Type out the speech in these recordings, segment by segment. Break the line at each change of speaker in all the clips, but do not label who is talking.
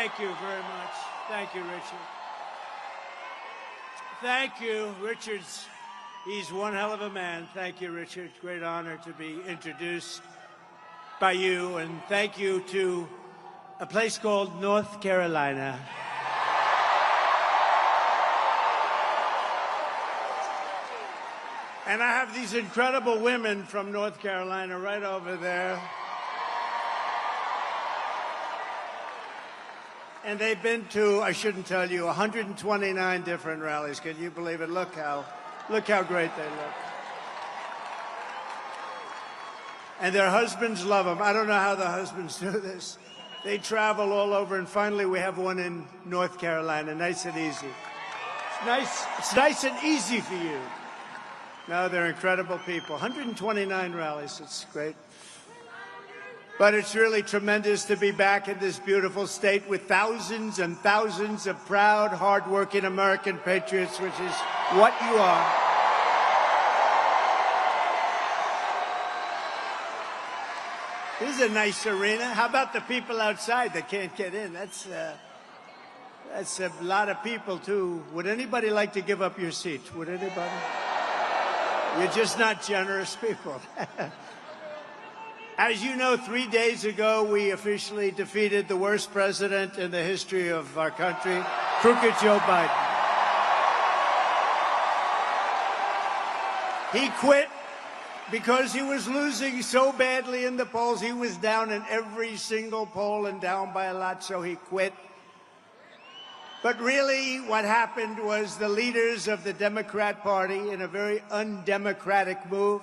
Thank you very much. Thank you, Richard. Thank you, Richard's. He's one hell of a man. Thank you, Richard. Great honor to be introduced by you. And thank you to a place called North Carolina. And I have these incredible women from North Carolina right over there. And they've been to, I shouldn't tell you, 129 different rallies. Can you believe it? Look how great they look. And their husbands love them. I don't know how the husbands do this. They travel all over, and finally we have one in North Carolina, nice and easy. It's nice and easy for you. No, they're incredible people. 129 rallies, it's great. But it's really tremendous to be back in this beautiful state with thousands and thousands of proud, hardworking American patriots, which is what you are. This is a nice arena. How about the people outside that can't get in? That's a lot of people, too. Would anybody like to give up your seat? Would anybody? You're just not generous people. As you know, 3 days ago, we officially defeated the worst president in the history of our country, crooked Joe Biden. He quit because he was losing so badly in the polls. He was down in every single poll and down by a lot, so he quit. But really, what happened was the leaders of the Democrat Party, in a very undemocratic move,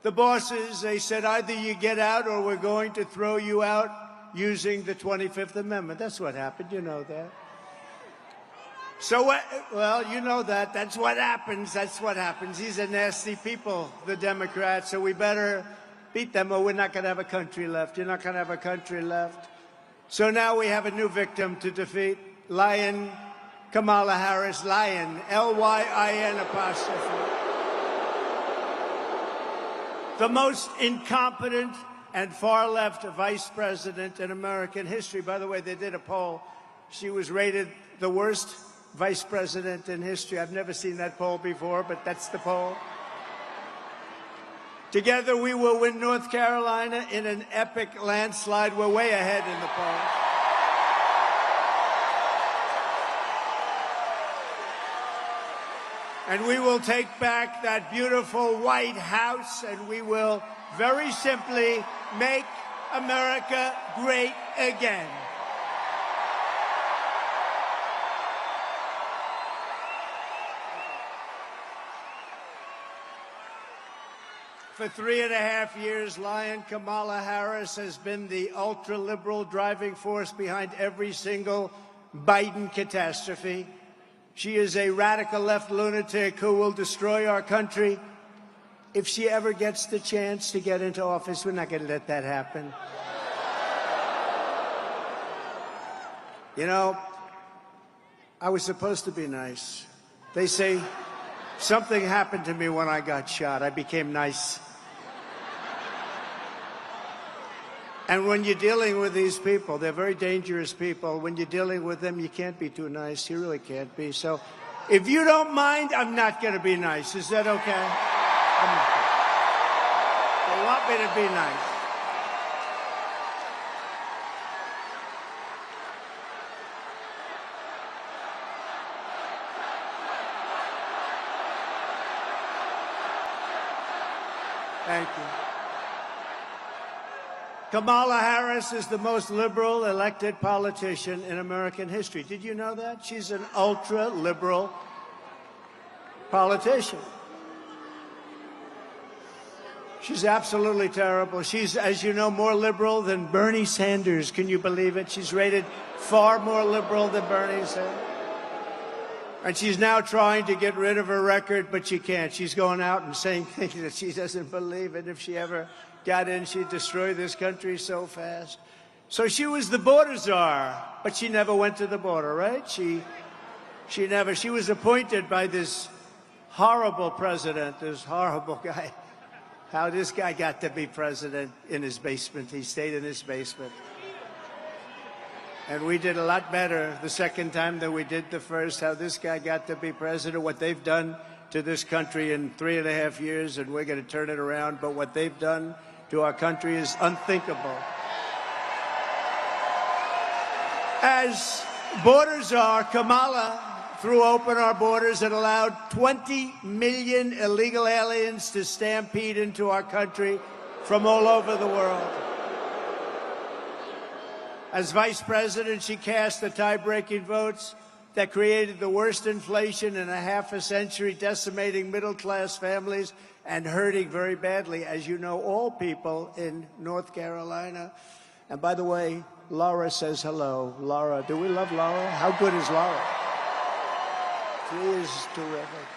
the bosses, they said, either you get out or we're going to throw you out using the 25th Amendment. That's what happened. You know that. So, well, you know that. That's what happens. That's what happens. These are nasty people, the Democrats, so we better beat them or we're not going to have a country left. You're not going to have a country left. So now we have a new victim to defeat, Lion Kamala Harris. Lion, L-Y-I-N apostrophe. The most incompetent and far-left vice president in American history. By the way, they did a poll. She was rated the worst vice president in history. I've never seen that poll before, but that's the poll. Together, we will win North Carolina in an epic landslide. We're way ahead in the polls. And we will take back that beautiful White House, and we will very simply make America great again. For 3.5 years, Lion Kamala Harris has been the ultra-liberal driving force behind every single Biden catastrophe. She is a radical left lunatic who will destroy our country. If she ever gets the chance to get into office, we're not going to let that happen. You know, I was supposed to be nice. They say something happened to me when I got shot. I became nice. And when you're dealing with these people, they're very dangerous people. When you're dealing with them, you can't be too nice. You really can't be. So if you don't mind, I'm not going to be nice. Is that okay? They want me to be nice. Thank you. Kamala Harris is the most liberal elected politician in American history. Did you know that? She's an ultra-liberal politician. She's absolutely terrible. She's, as you know, more liberal than Bernie Sanders. Can you believe it? She's rated far more liberal than Bernie Sanders. And she's now trying to get rid of her record, but she can't. She's going out and saying things that she doesn't believe in. If she ever got in, she'd destroy this country so fast. So she was the border czar, but she never went to the border, right? She was appointed by this horrible president, this horrible guy. How this guy got to be president in his basement. He stayed in his basement. And we did a lot better the second time than we did the first. How this guy got to be president, what they've done to this country in 3.5 years, and we're going to turn it around. But what they've done to our country is unthinkable. As borders are, Kamala threw open our borders and allowed 20 million illegal aliens to stampede into our country from all over the world. As vice president, she cast the tie-breaking votes that created the worst inflation in a half a century, decimating middle-class families and hurting very badly, as you know, all people in North Carolina. And by the way, Laura says hello. Laura, do we love Laura? How good is Laura? She is terrific.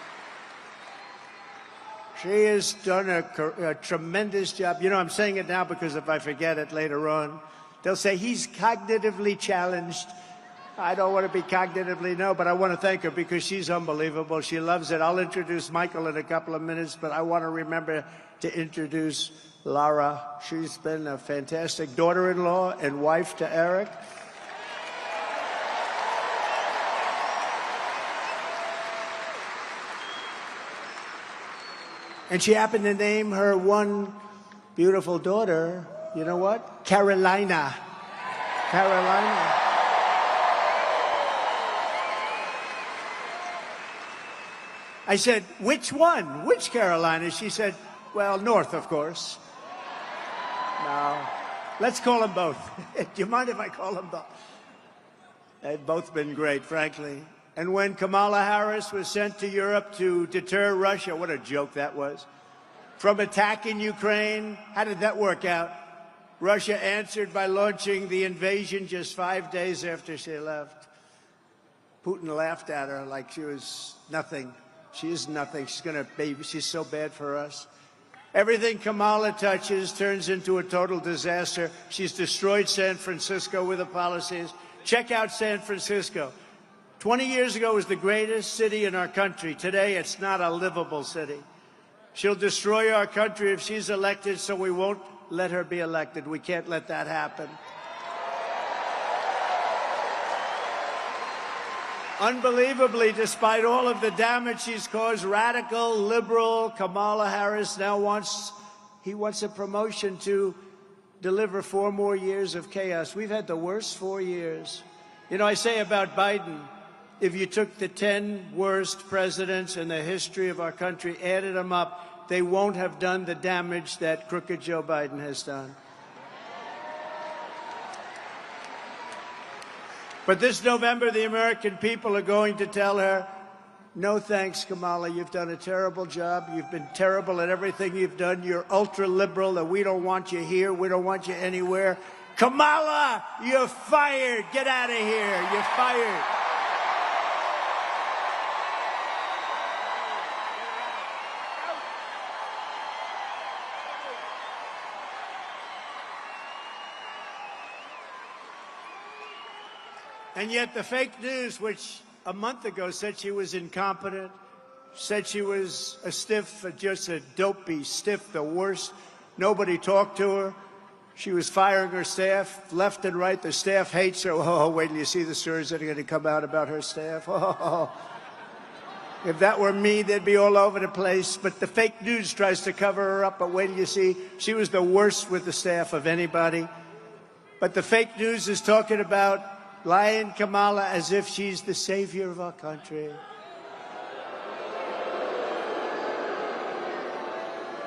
She has done a tremendous job. You know, I'm saying it now because if I forget it later on, they'll say he's cognitively challenged. I don't want to be cognitively, no, but I want to thank her because she's unbelievable. She loves it. I'll introduce Michael in a couple of minutes, but I want to remember to introduce Laura. She's been a fantastic daughter-in-law and wife to Eric. And she happened to name her one beautiful daughter, you know what? Carolina. Carolina. I said, which one? Which Carolina? She said, well, North, of course. No. Let's call them both. Do you mind if I call them both? They've both been great, frankly. And when Kamala Harris was sent to Europe to deter Russia, what a joke that was, from attacking Ukraine, how did that work out? Russia answered by launching the invasion just 5 days after she left. Putin laughed at her like she was nothing. She is nothing. She's so bad for us. Everything Kamala touches turns into a total disaster. She's destroyed San Francisco with her policies. Check out San Francisco. 20 years ago, it was the greatest city in our country. Today, it's not a livable city. She'll destroy our country if she's elected, so we won't let her be elected. We can't let that happen. Unbelievably, despite all of the damage she's caused, radical, liberal Kamala Harris now wants a promotion to deliver 4 more years of chaos. We've had the worst 4 years. You know, I say about Biden, if you took the 10 worst presidents in the history of our country, added them up, they won't have done the damage that crooked Joe Biden has done. But this November, the American people are going to tell her, no thanks, Kamala. You've done a terrible job. You've been terrible at everything you've done. You're ultra-liberal, and we don't want you here. We don't want you anywhere. Kamala, you're fired. Get out of here. You're fired. And yet the fake news, which a month ago said she was incompetent, said she was a stiff, just a dopey stiff, the worst. Nobody talked to her. She was firing her staff left and right. The staff hates her. Oh, wait till you see the stories that are going to come out about her staff. Oh. If that were me, they'd be all over the place. But the fake news tries to cover her up. But wait till you see, she was the worst with the staff of anybody. But the fake news is talking about lying Kamala as if she's the savior of our country.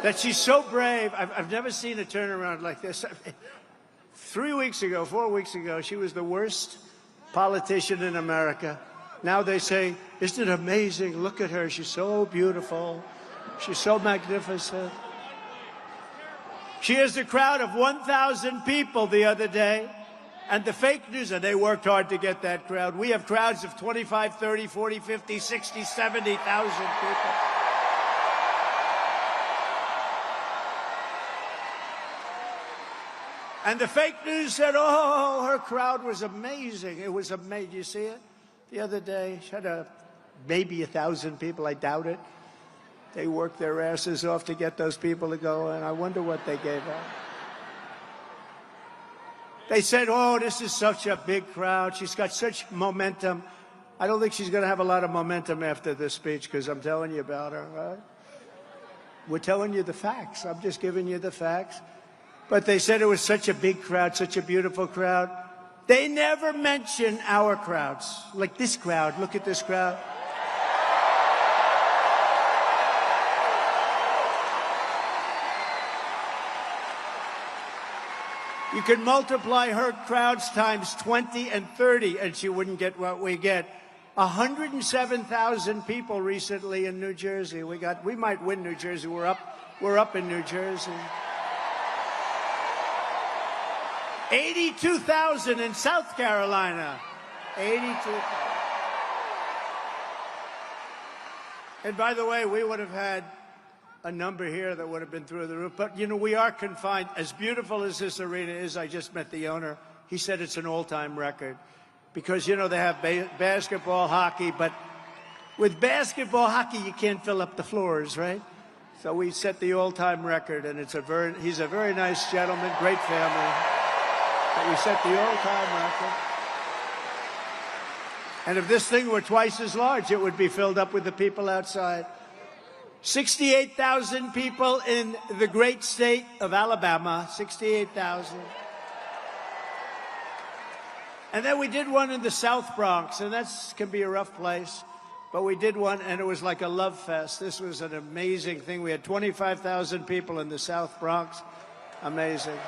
That she's so brave. I've never seen a turnaround like this. 3 weeks ago, 4 weeks ago, she was the worst politician in America. Now they say, isn't it amazing? Look at her. She's so beautiful. She's so magnificent. She has a crowd of 1,000 people the other day. And the fake news, and they worked hard to get that crowd. We have crowds of 25, 30, 40, 50, 60, 70,000 people. And the fake news said, oh, her crowd was amazing. It was amazing. You see it? The other day, she had maybe 1,000 people. I doubt it. They worked their asses off to get those people to go, and I wonder what they gave up. They said, oh, this is such a big crowd. She's got such momentum. I don't think she's going to have a lot of momentum after this speech because I'm telling you about her, right? We're telling you the facts. I'm just giving you the facts. But they said it was such a big crowd, such a beautiful crowd. They never mention our crowds. Like this crowd. Look at this crowd. You could multiply her crowds times 20 and 30, and she wouldn't get what we get. 107,000 people recently in New Jersey. We might win New Jersey. We're up in New Jersey. 82,000 in South Carolina. 82,000. And by the way, we would have had a number here that would have been through the roof. But, you know, we are confined. As beautiful as this arena is, I just met the owner. He said it's an all-time record. Because, you know, they have basketball, hockey, but with basketball, hockey, you can't fill up the floors, right? So we set the all-time record, and he's a very nice gentleman, great family. But we set the all-time record. And if this thing were twice as large, it would be filled up with the people outside. 68,000 people in the great state of Alabama, 68,000. And then we did one in the South Bronx, and that can be a rough place. But we did one, and it was like a love fest. This was an amazing thing. We had 25,000 people in the South Bronx. Amazing.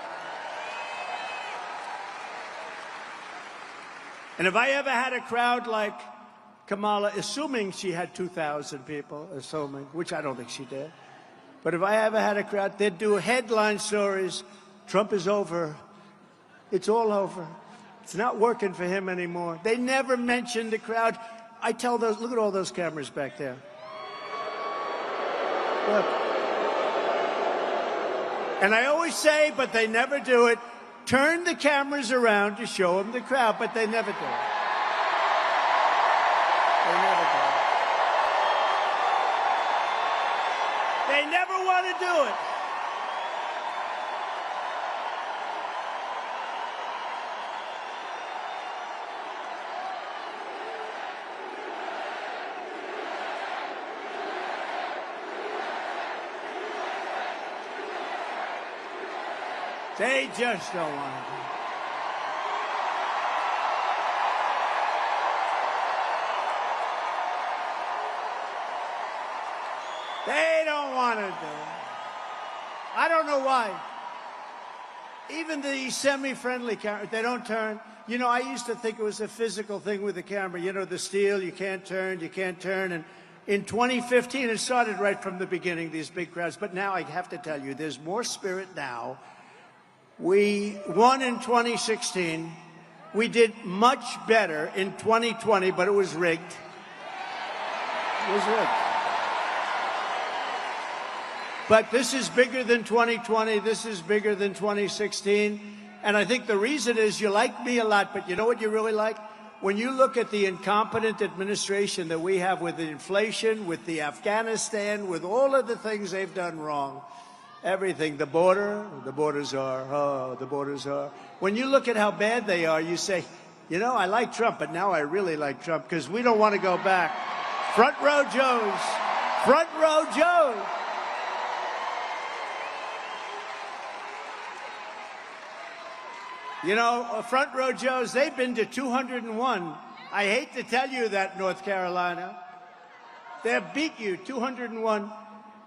And if I ever had a crowd like Kamala, assuming she had 2,000 people, which I don't think she did. But if I ever had a crowd, they'd do headline stories. Trump is over. It's all over. It's not working for him anymore. They never mention the crowd. I tell those, look at all those cameras back there. Look. And I always say, but they never do it, turn the cameras around to show them the crowd, but they never do it. They never do it. They never want to do it. They just don't want to do it. They don't want to do it. I don't know why. Even the semi-friendly camera, they don't turn. You know, I used to think it was a physical thing with the camera. You know, the steel, you can't turn, you can't turn. And in 2015, it started right from the beginning, these big crowds. But now I have to tell you, there's more spirit now. We won in 2016. We did much better in 2020, but it was rigged. It was rigged. But this is bigger than 2020. This is bigger than 2016. And I think the reason is you like me a lot, but you know what you really like? When you look at the incompetent administration that we have with the inflation, with the Afghanistan, with all of the things they've done wrong, everything, the borders are. When you look at how bad they are, you say, you know, I like Trump, but now I really like Trump because we don't want to go back. Front row Joes. Front row Joes. You know, front row Joes, they've been to 201. I hate to tell you that, North Carolina. They beat you 201.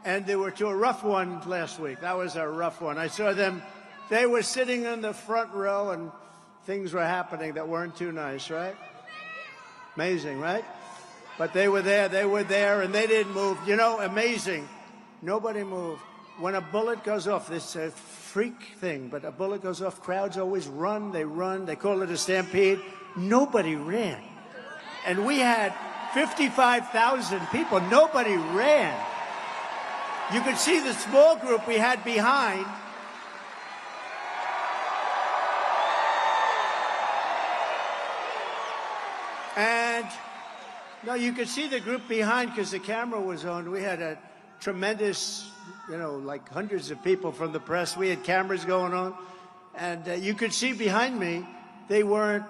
And they were to a rough one last week. That was a rough one. I saw them. They were sitting in the front row, and things were happening that weren't too nice, right? Amazing, right? But they were there, and they didn't move. You know, amazing. Nobody moved. When a bullet goes off, this is a freak thing, but a bullet goes off, crowds always run. They call it a stampede. Nobody ran. And we had 55,000 people. Nobody ran. You could see the small group we had behind. And no, you could see the group behind because the camera was on. We had a tremendous, you know, like hundreds of people from the press. We had cameras going on. And you could see behind me, they were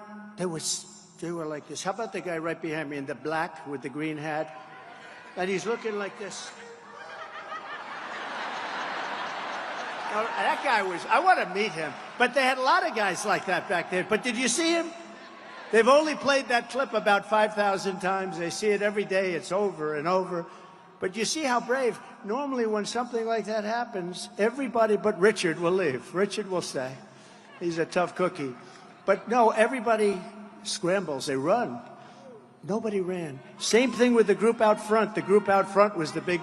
like this. How about the guy right behind me in the black with the green hat? And he's looking like this. Now, that guy I want to meet him. But they had a lot of guys like that back there. But did you see him? They've only played that clip about 5,000 times. They see it every day. It's over and over. But you see how brave. Normally when something like that happens, everybody but Richard will leave. Richard will stay. He's a tough cookie. But no, everybody scrambles. They run. Nobody ran. Same thing with the group out front. The group out front was the big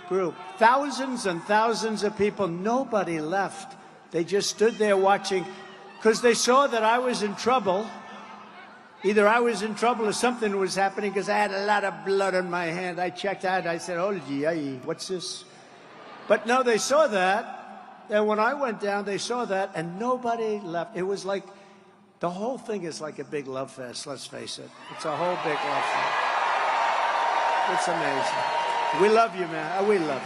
group. Thousands and thousands of people. Nobody left. They just stood there watching because they saw that I was in trouble. Either I was in trouble or something was happening because I had a lot of blood on my hand. I checked out. I said, oh, gee, what's this? But no, they saw that. And when I went down, they saw that, and nobody left. It was like the whole thing is like a big love fest, let's face it. It's a whole big love fest. It's amazing. We love you, man. We love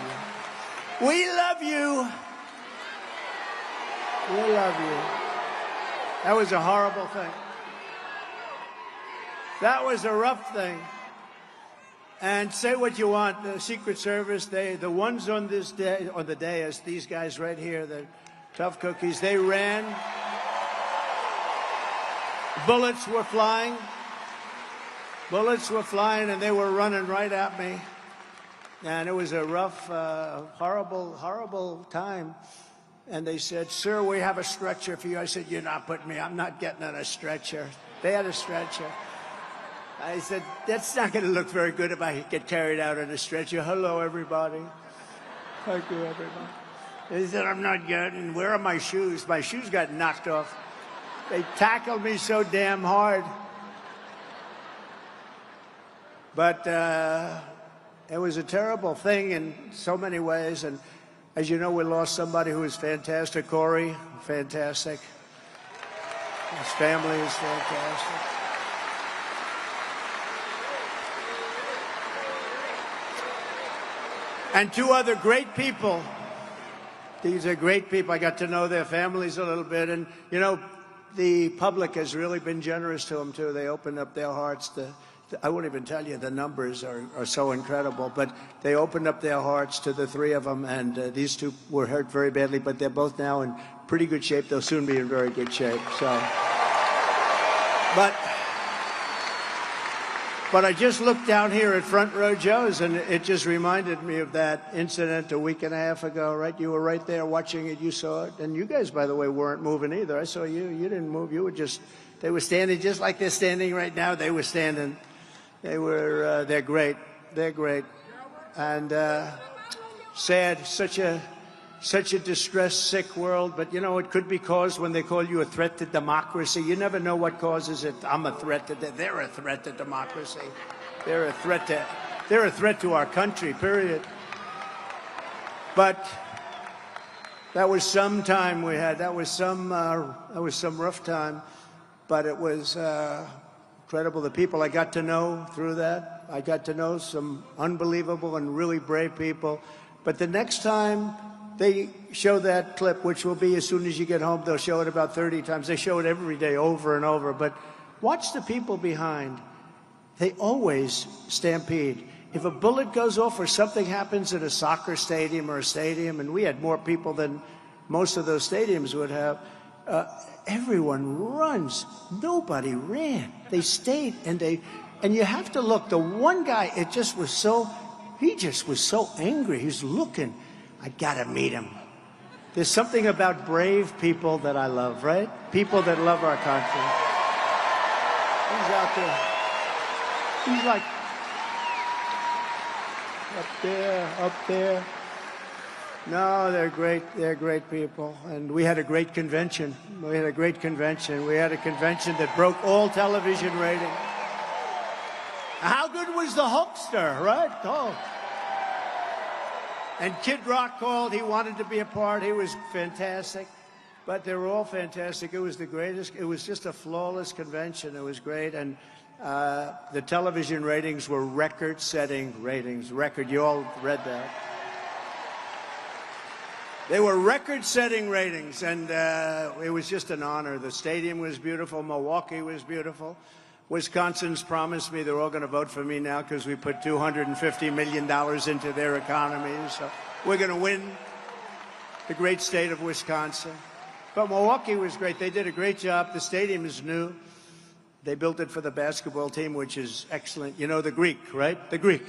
you. We love you. We love you. That was a horrible thing. That was a rough thing. And say what you want, the Secret Service, the ones on this day, on the dais, these guys right here, the tough cookies, they ran. Bullets were flying. Bullets were flying, and they were running right at me. And it was a rough, horrible, horrible time. And they said, sir, we have a stretcher for you. I said, you're not putting me, I'm not getting on a stretcher. They had a stretcher. I said, that's not going to look very good if I get carried out on a stretcher. Hello, everybody. Thank you, everybody. He said, I'm not getting, where are my shoes? My shoes got knocked off. They tackled me so damn hard. But it was a terrible thing in so many ways. And as you know, we lost somebody who was fantastic. Corey, fantastic. His family is fantastic. And two other great people. These are great people. I got to know their families a little bit. And, you know, the public has really been generous to them, too. They opened up their hearts to I won't even tell you, the numbers are so incredible. But they opened up their hearts to the three of them. And these two were hurt very badly. But they're both now in pretty good shape. They'll soon be in very good shape. So, But I just looked down here at Front Row Joe's, and it just reminded me of that incident a week and a half ago, right? You were right there watching it. You saw it. And you guys, by the way, weren't moving either. I saw you. You didn't move. You were just, they were standing just like they're standing right now. They were standing. They're great. They're great. And sad, such a distressed, sick world. But, you know, it could be caused when they call you a threat to democracy. You never know what causes it. I'm a threat to they're a threat to democracy. They're a threat to our country, period. But that was some time we had. That was some rough time. But it was incredible. The people I got to know through that. I got to know some unbelievable and really brave people. But the next time they show that clip, which will be as soon as you get home, they'll show it about 30 times. They show it every day over and over. But watch the people behind. They always stampede. If a bullet goes off or something happens at a soccer stadium or a stadium, and we had more people than most of those stadiums would have, everyone runs. Nobody ran. They stayed, and you have to look. The one guy, he just was so angry. He's looking. I gotta meet him. There's something about brave people that I love, right? People that love our country. He's out there. He's like up there. No, they're great. They're great people. And we had a great convention. We had a convention that broke all television ratings. How good was the Hulkster, right? Oh. And Kid Rock called. He wanted to be a part. He was fantastic. But they were all fantastic. It was the greatest. It was just a flawless convention. It was great. And the television ratings were record-setting ratings. You all read that. They were record-setting ratings, and it was just an honor. The stadium was beautiful. Milwaukee was beautiful. Wisconsin's promised me they're all going to vote for me now because we put $250 million into their economy. So we're going to win the great state of Wisconsin. But Milwaukee was great. They did a great job. The stadium is new. They built it for the basketball team, which is excellent. You know the Greek, right? The Greek.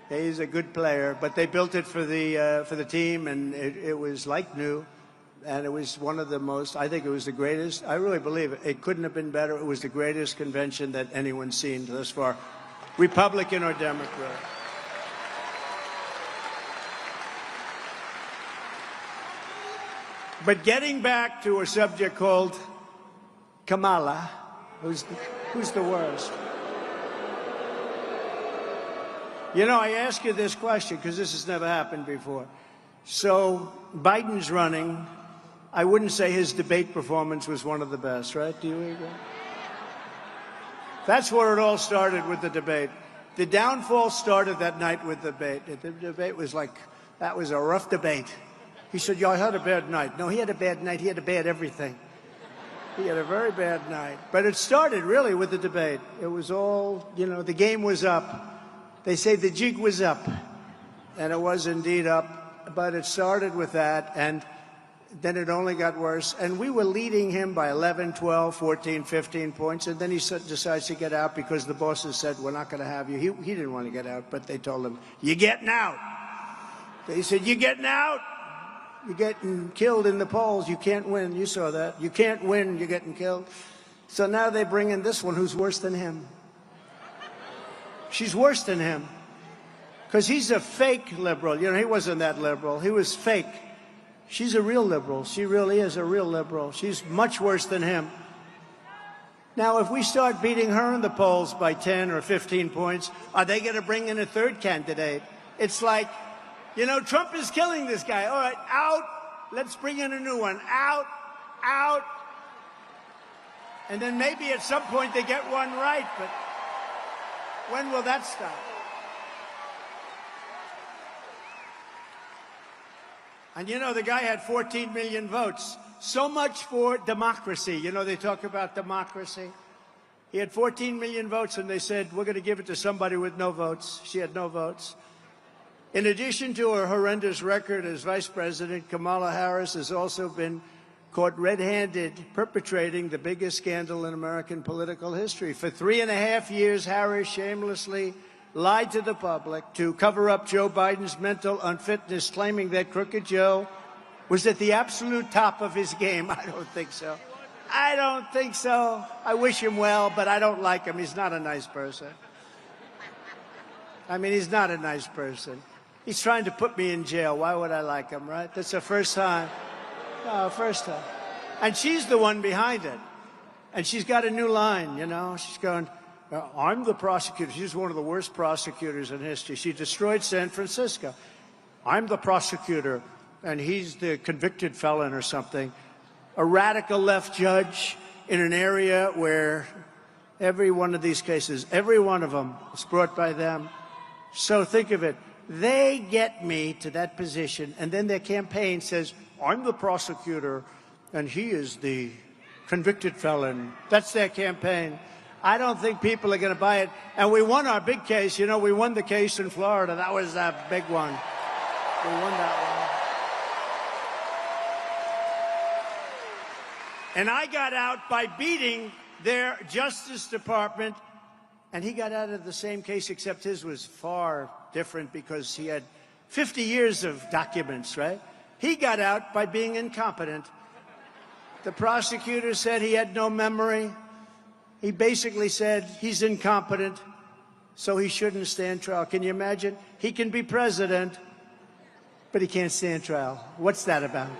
He's a good player, but they built it for the team, and it was like new, and it was one of the most, I think it was the greatest, I really believe it couldn't have been better. It was the greatest convention that anyone's seen thus far, Republican or Democrat. But getting back to a subject called Kamala, who's the worst? You know, I ask you this question because this has never happened before. So Biden's running. I wouldn't say his debate performance was one of the best, right? Do you agree? That's where it all started, with the debate. The downfall started that night with the debate. The debate was like, that was a rough debate. He said, yeah, I had a bad night. No, he had a bad night. He had a bad everything. He had a very bad night. But it started really with the debate. It was all, you know, the game was up. They say the jig was up, and it was indeed up, but it started with that, and then it only got worse. And we were leading him by 11, 12, 14, 15 points, and then he decides to get out because the bosses said, we're not going to have you. He didn't want to get out, but they told him, you're getting out. They said, you're getting out. You're getting killed in the polls. You can't win. You saw that. You can't win. You're getting killed. So now they bring in this one who's worse than him. She's worse than him because he's a fake liberal. You know, he wasn't that liberal. He was fake. She's a real liberal. She really is a real liberal. She's much worse than him. Now, if we start beating her in the polls by 10 or 15 points, are they going to bring in a third candidate? It's like, you know, Trump is killing this guy. All right, out. Let's bring in a new one. Out, out. And then maybe at some point they get one right, but when will that stop? And you know, the guy had 14 million votes. So much for democracy. You know, they talk about democracy. He had 14 million votes, and they said, we're going to give it to somebody with no votes. She had no votes. In addition to her horrendous record as vice president, Kamala Harris has also been caught red-handed perpetrating the biggest scandal in American political history. For 3.5 years, Harris shamelessly lied to the public to cover up Joe Biden's mental unfitness, claiming that Crooked Joe was at the absolute top of his game. I don't think so. I don't think so. I wish him well, but I don't like him. He's not a nice person. I mean, he's not a nice person. He's trying to put me in jail. Why would I like him, right? That's the first time. No, first time. And she's the one behind it. And she's got a new line, you know. She's going, I'm the prosecutor. She's one of the worst prosecutors in history. She destroyed San Francisco. I'm the prosecutor, and he's the convicted felon or something. A radical left judge in an area where every one of these cases, every one of them is brought by them. So think of it. They get me to that position, and then their campaign says, I'm the prosecutor, and he is the convicted felon. That's their campaign. I don't think people are going to buy it. And we won our big case. You know, we won the case in Florida. That was a big one. We won that one. And I got out by beating their Justice Department, and he got out of the same case, except his was far different because he had 50 years of documents, right? He got out by being incompetent. The prosecutor said he had no memory. He basically said he's incompetent, so he shouldn't stand trial. Can you imagine? He can be president, but he can't stand trial. What's that about?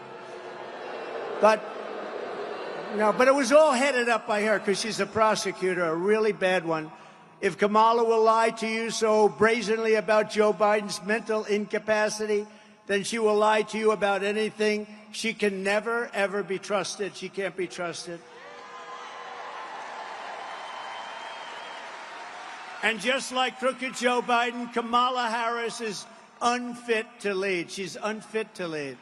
But it was all headed up by her because she's a prosecutor, a really bad one. If Kamala will lie to you so brazenly about Joe Biden's mental incapacity, then she will lie to you about anything. She can never, ever be trusted. She can't be trusted. And just like crooked Joe Biden, Kamala Harris is unfit to lead. She's unfit to lead.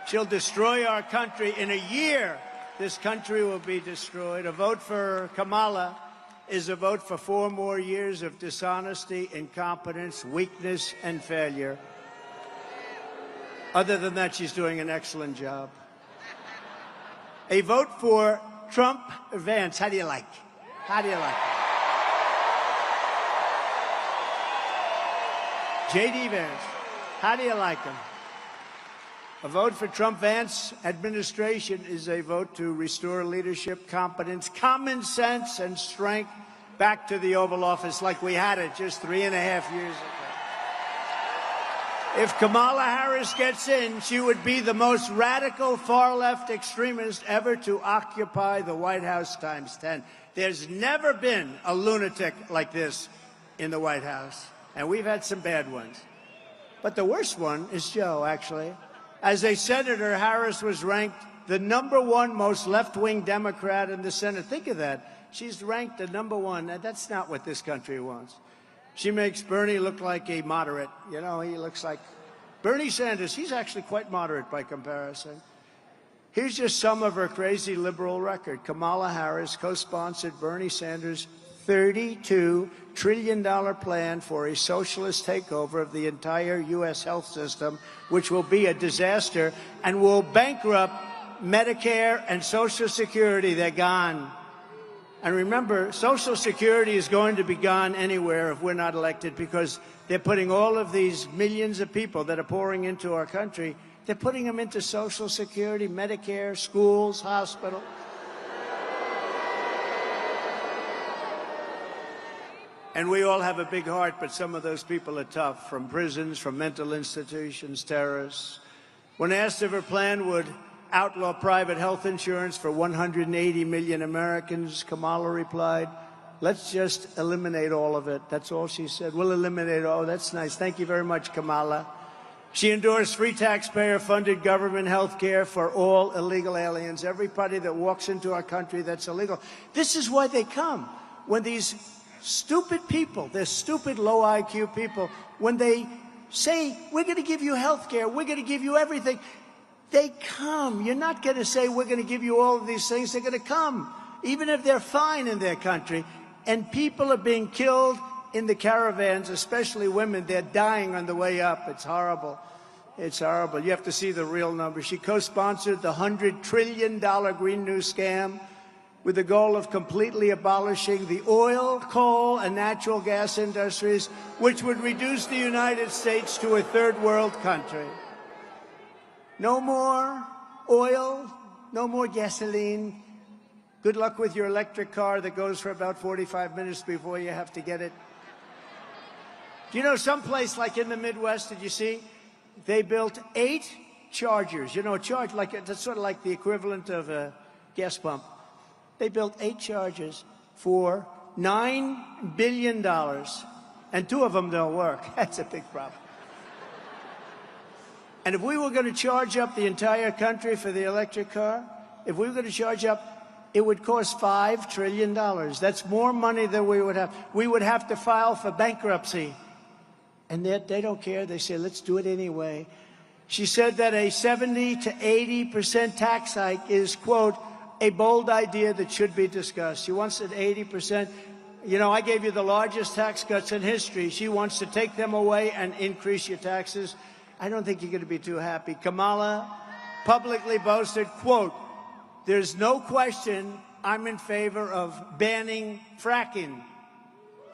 She'll destroy our country. In a year, this country will be destroyed. A vote for Kamala is a vote for 4 more years of dishonesty, incompetence, weakness, and failure. Other than that, she's doing an excellent job. A vote for Trump Vance. How do you like? How do you like? J.D. Vance. How do you like him? A vote for Trump Vance administration is a vote to restore leadership, competence, common sense, and strength back to the Oval Office like we had it just 3.5 years ago. If Kamala Harris gets in, she would be the most radical far-left extremist ever to occupy the White House ×10. There's never been a lunatic like this in the White House, and we've had some bad ones. But the worst one is Joe, actually. As a senator, Harris was ranked the #1 most left-wing Democrat in the Senate. Think of that. She's ranked the #1. And that's not what this country wants. She makes Bernie look like a moderate. You know, he looks like Bernie Sanders. He's actually quite moderate by comparison. Here's just some of her crazy liberal record. Kamala Harris co-sponsored Bernie Sanders' $32 trillion plan for a socialist takeover of the entire U.S. health system, which will be a disaster and will bankrupt Medicare and Social Security. They're gone. And remember, Social Security is going to be gone anywhere if we're not elected, because they're putting all of these millions of people that are pouring into our country, they're putting them into Social Security, Medicare, schools, hospitals. And we all have a big heart, but some of those people are tough, from prisons, from mental institutions, terrorists. When asked if her plan would outlaw private health insurance for 180 million Americans, Kamala replied, "Let's just eliminate all of it." That's all she said. We'll eliminate all. That's nice. Thank you very much, Kamala. She endorsed free taxpayer-funded government health care for all illegal aliens, everybody that walks into our country that's illegal. This is why they come. When these stupid people, they're stupid, low IQ people, when they say, we're going to give you health care, we're going to give you everything, they come. You're not going to say, we're going to give you all of these things. They're going to come, even if they're fine in their country. And people are being killed in the caravans, especially women. They're dying on the way up. It's horrible. It's horrible. You have to see the real numbers. She co-sponsored the $100 trillion Green New scam with the goal of completely abolishing the oil, coal, and natural gas industries, which would reduce the United States to a third world country. No more oil, no more gasoline. Good luck with your electric car that goes for about 45 minutes before you have to get it. Do you know someplace like in the Midwest, did you see? They built 8 chargers. You know, that's sort of like the equivalent of a gas pump. They built 8 chargers for $9 billion, and 2 of them don't work. That's a big problem. And if we were going to charge up the entire country for the electric car, if we were going to charge up, it would cost $5 trillion. That's more money than we would have. We would have to file for bankruptcy. And they don't care. They say, let's do it anyway. She said that a 70 to 80% tax hike is, quote, a bold idea that should be discussed. She wants an 80%. You know, I gave you the largest tax cuts in history. She wants to take them away and increase your taxes. I don't think you're going to be too happy. Kamala publicly boasted, quote, there's no question I'm in favor of banning fracking.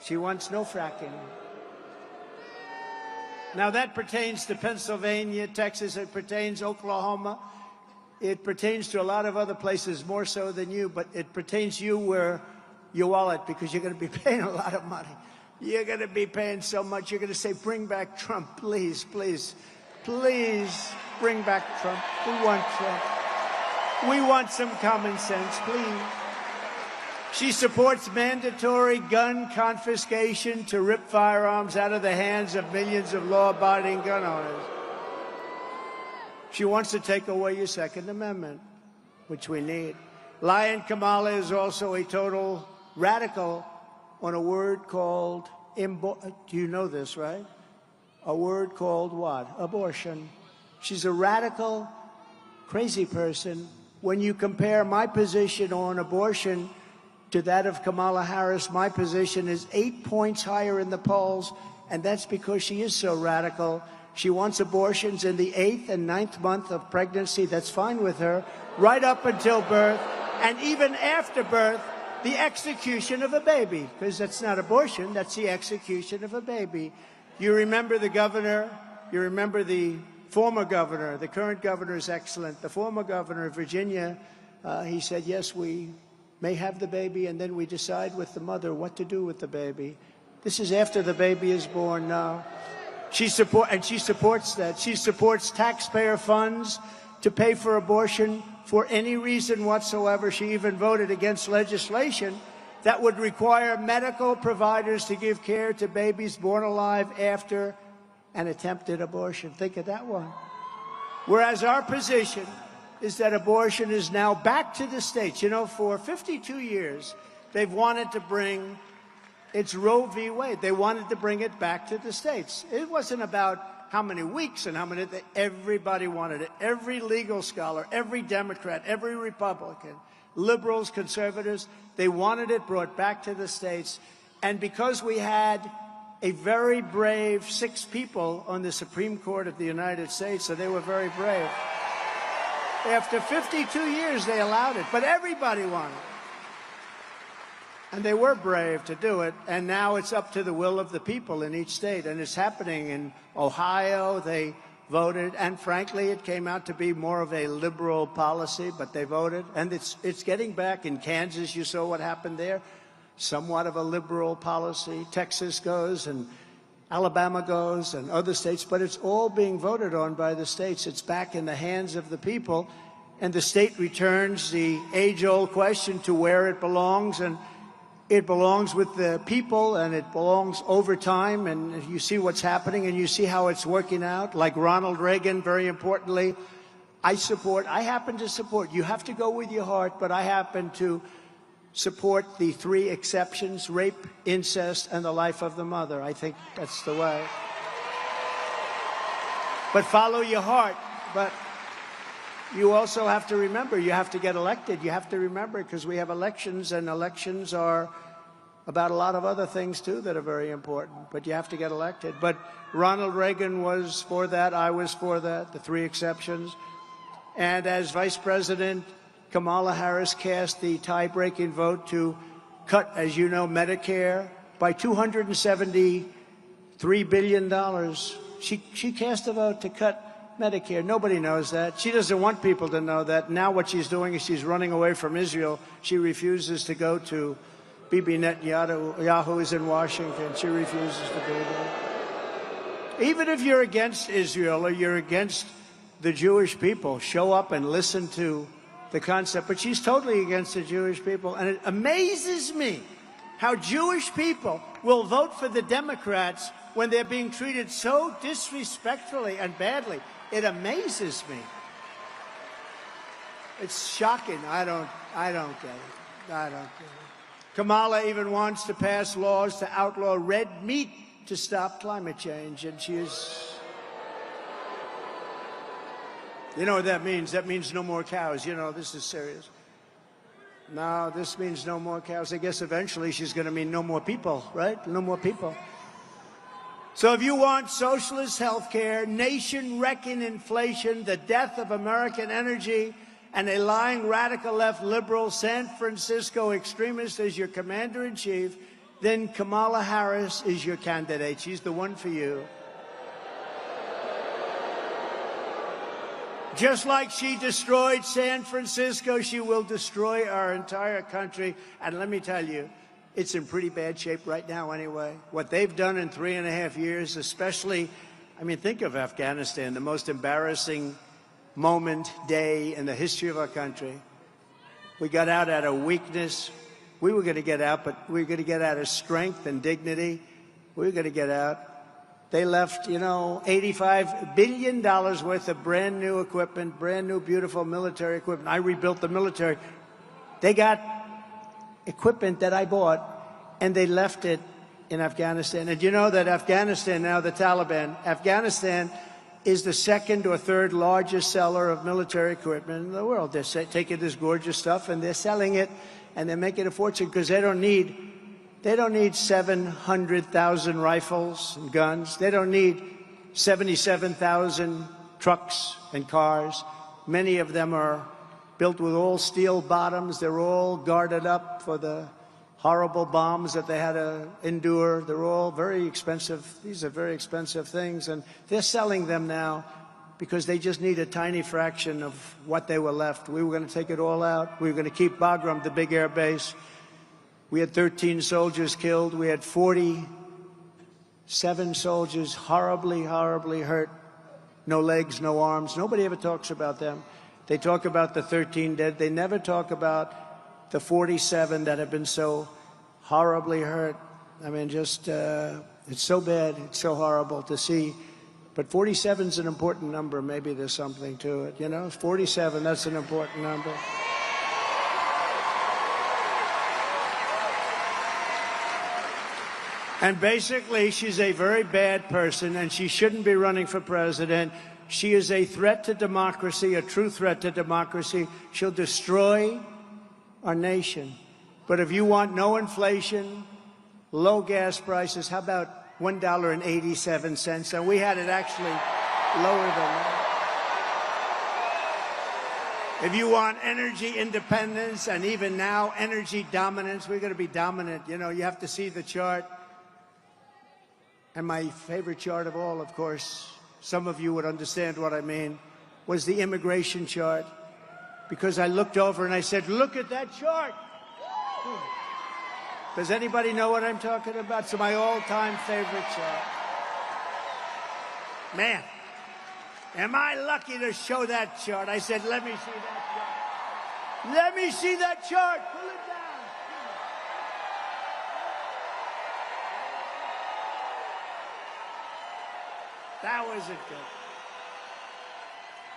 She wants no fracking. Now, that pertains to Pennsylvania, Texas. It pertains to Oklahoma. It pertains to a lot of other places, more so than you, but it pertains to you where your wallet, because you're going to be paying a lot of money. You're going to be paying so much. You're going to say, bring back Trump, please, please, please bring back Trump. We want Trump. We want some common sense, please. She supports mandatory gun confiscation to rip firearms out of the hands of millions of law-abiding gun owners. She wants to take away your Second Amendment, which we need. Lion Kamala is also a total radical on a word called, do you know this, right? A word called what? Abortion. She's a radical crazy person when you compare my position on abortion to that of Kamala Harris. My position is 8 points higher in the polls, and that's because she is so radical. She wants abortions in the 8th and 9th month of pregnancy. That's fine with her, right up until birth, and even after birth, the execution of a baby, because that's not abortion, that's the execution of a baby. You remember the governor, you remember the former governor. The current governor is excellent. The former governor of Virginia, he said, yes, we may have the baby, and then we decide with the mother what to do with the baby. This is after the baby is born now. She supports that. She supports taxpayer funds to pay for abortion for any reason whatsoever. She even voted against legislation that would require medical providers to give care to babies born alive after an attempted abortion. Think of that one. Whereas our position is that abortion is now back to the states. You know, for 52 years, they've wanted to bring, it's Roe v. Wade. They wanted to bring it back to the states. It wasn't about how many weeks and how many, everybody wanted it. Every legal scholar, every Democrat, every Republican, liberals, conservatives, they wanted it brought back to the states. And because we had a very brave 6 people on the Supreme Court of the United States, so they were very brave. After 52 years, they allowed it, but everybody wanted it. And they were brave to do it, and now it's up to the will of the people in each state, and it's happening in Ohio. They voted, and frankly, it came out to be more of a liberal policy, but they voted, and it's getting back. In Kansas, you saw what happened there. Somewhat of a liberal policy. Texas goes, and Alabama goes, and other states, but it's all being voted on by the states. It's back in the hands of the people, and the state returns the age-old question to where it belongs, and it belongs with the people, and it belongs over time, and you see what's happening, and you see how it's working out. Like Ronald Reagan, very importantly, I happen to support, you have to go with your heart, but I happen to support the 3 exceptions: rape, incest, and the life of the mother. I think that's the way. But follow your heart. But you also have to remember, you have to get elected. You have to remember, because we have elections, and elections are about a lot of other things, too, that are very important. But you have to get elected. But Ronald Reagan was for that. I was for that, the 3 exceptions. And as Vice President, Kamala Harris cast the tie-breaking vote to cut, as you know, Medicare by $273 billion. She cast a vote to cut Medicare. Nobody knows that. She doesn't want people to know that. Now what she's doing is she's running away from Israel. She refuses to go to Bibi Netanyahu is in Washington. She refuses to do that. Even if you're against Israel or you're against the Jewish people, show up and listen to the concept. But she's totally against the Jewish people. And it amazes me how Jewish people will vote for the Democrats when they're being treated so disrespectfully and badly. It amazes me. It's shocking. I don't get it. I don't get it. Kamala even wants to pass laws to outlaw red meat to stop climate change, and she is... You know what that means? That means no more cows. You know, this is serious. No, this means no more cows. I guess eventually she's going to mean no more people, right? No more people. So if you want socialist health care, nation-wrecking inflation, the death of American energy, and a lying radical left liberal San Francisco extremist as your commander-in-chief, then Kamala Harris is your candidate. She's the one for you. Just like she destroyed San Francisco, she will destroy our entire country. And let me tell you, it's in pretty bad shape right now anyway. What they've done in 3.5 years, especially, I mean, think of Afghanistan, the most embarrassing day in the history of our country. We got out of weakness. We were going to get out, but we were going to get out of strength and dignity. We were going to get out. They left, you know, $85 billion worth of brand new equipment, brand new, beautiful military equipment. I rebuilt the military. They got equipment that I bought, and they left it in Afghanistan. And you know that Afghanistan now, the Taliban, Afghanistan is the second or third largest seller of military equipment in the world. They're taking this gorgeous stuff and they're selling it, and they're making a fortune because they don't need 700,000 rifles and guns. They don't need 77,000 trucks and cars. Many of them are built with all steel bottoms. They're all guarded up for the horrible bombs that they had to endure. They're all very expensive. These are very expensive things, and they're selling them now because they just need a tiny fraction of what they were left. We were going to take it all out. We were going to keep Bagram, the big air base. We had 13 soldiers killed. We had 47 soldiers horribly, horribly hurt. No legs, no arms. Nobody ever talks about them. They talk about the 13 dead. They never talk about the 47 that have been so horribly hurt. I mean, just, it's so bad. It's so horrible to see. But 47 is an important number. Maybe there's something to it. You know, 47, that's an important number. And basically, she's a very bad person, and she shouldn't be running for president. She is a threat to democracy, a true threat to democracy. She'll destroy our nation. But if you want no inflation, low gas prices, how about $1.87? And we had it actually lower than that. If you want energy independence, and even now energy dominance, we're going to be dominant. You know, you have to see the chart. And my favorite chart of all, of course, some of you would understand what I mean, was the immigration chart. Because I looked over and I said, look at that chart. Does anybody know what I'm talking about? It's my all-time favorite chart. Man, am I lucky to show that chart? I said, let me see that chart. Let me see that chart. Pull it down. That was it, good.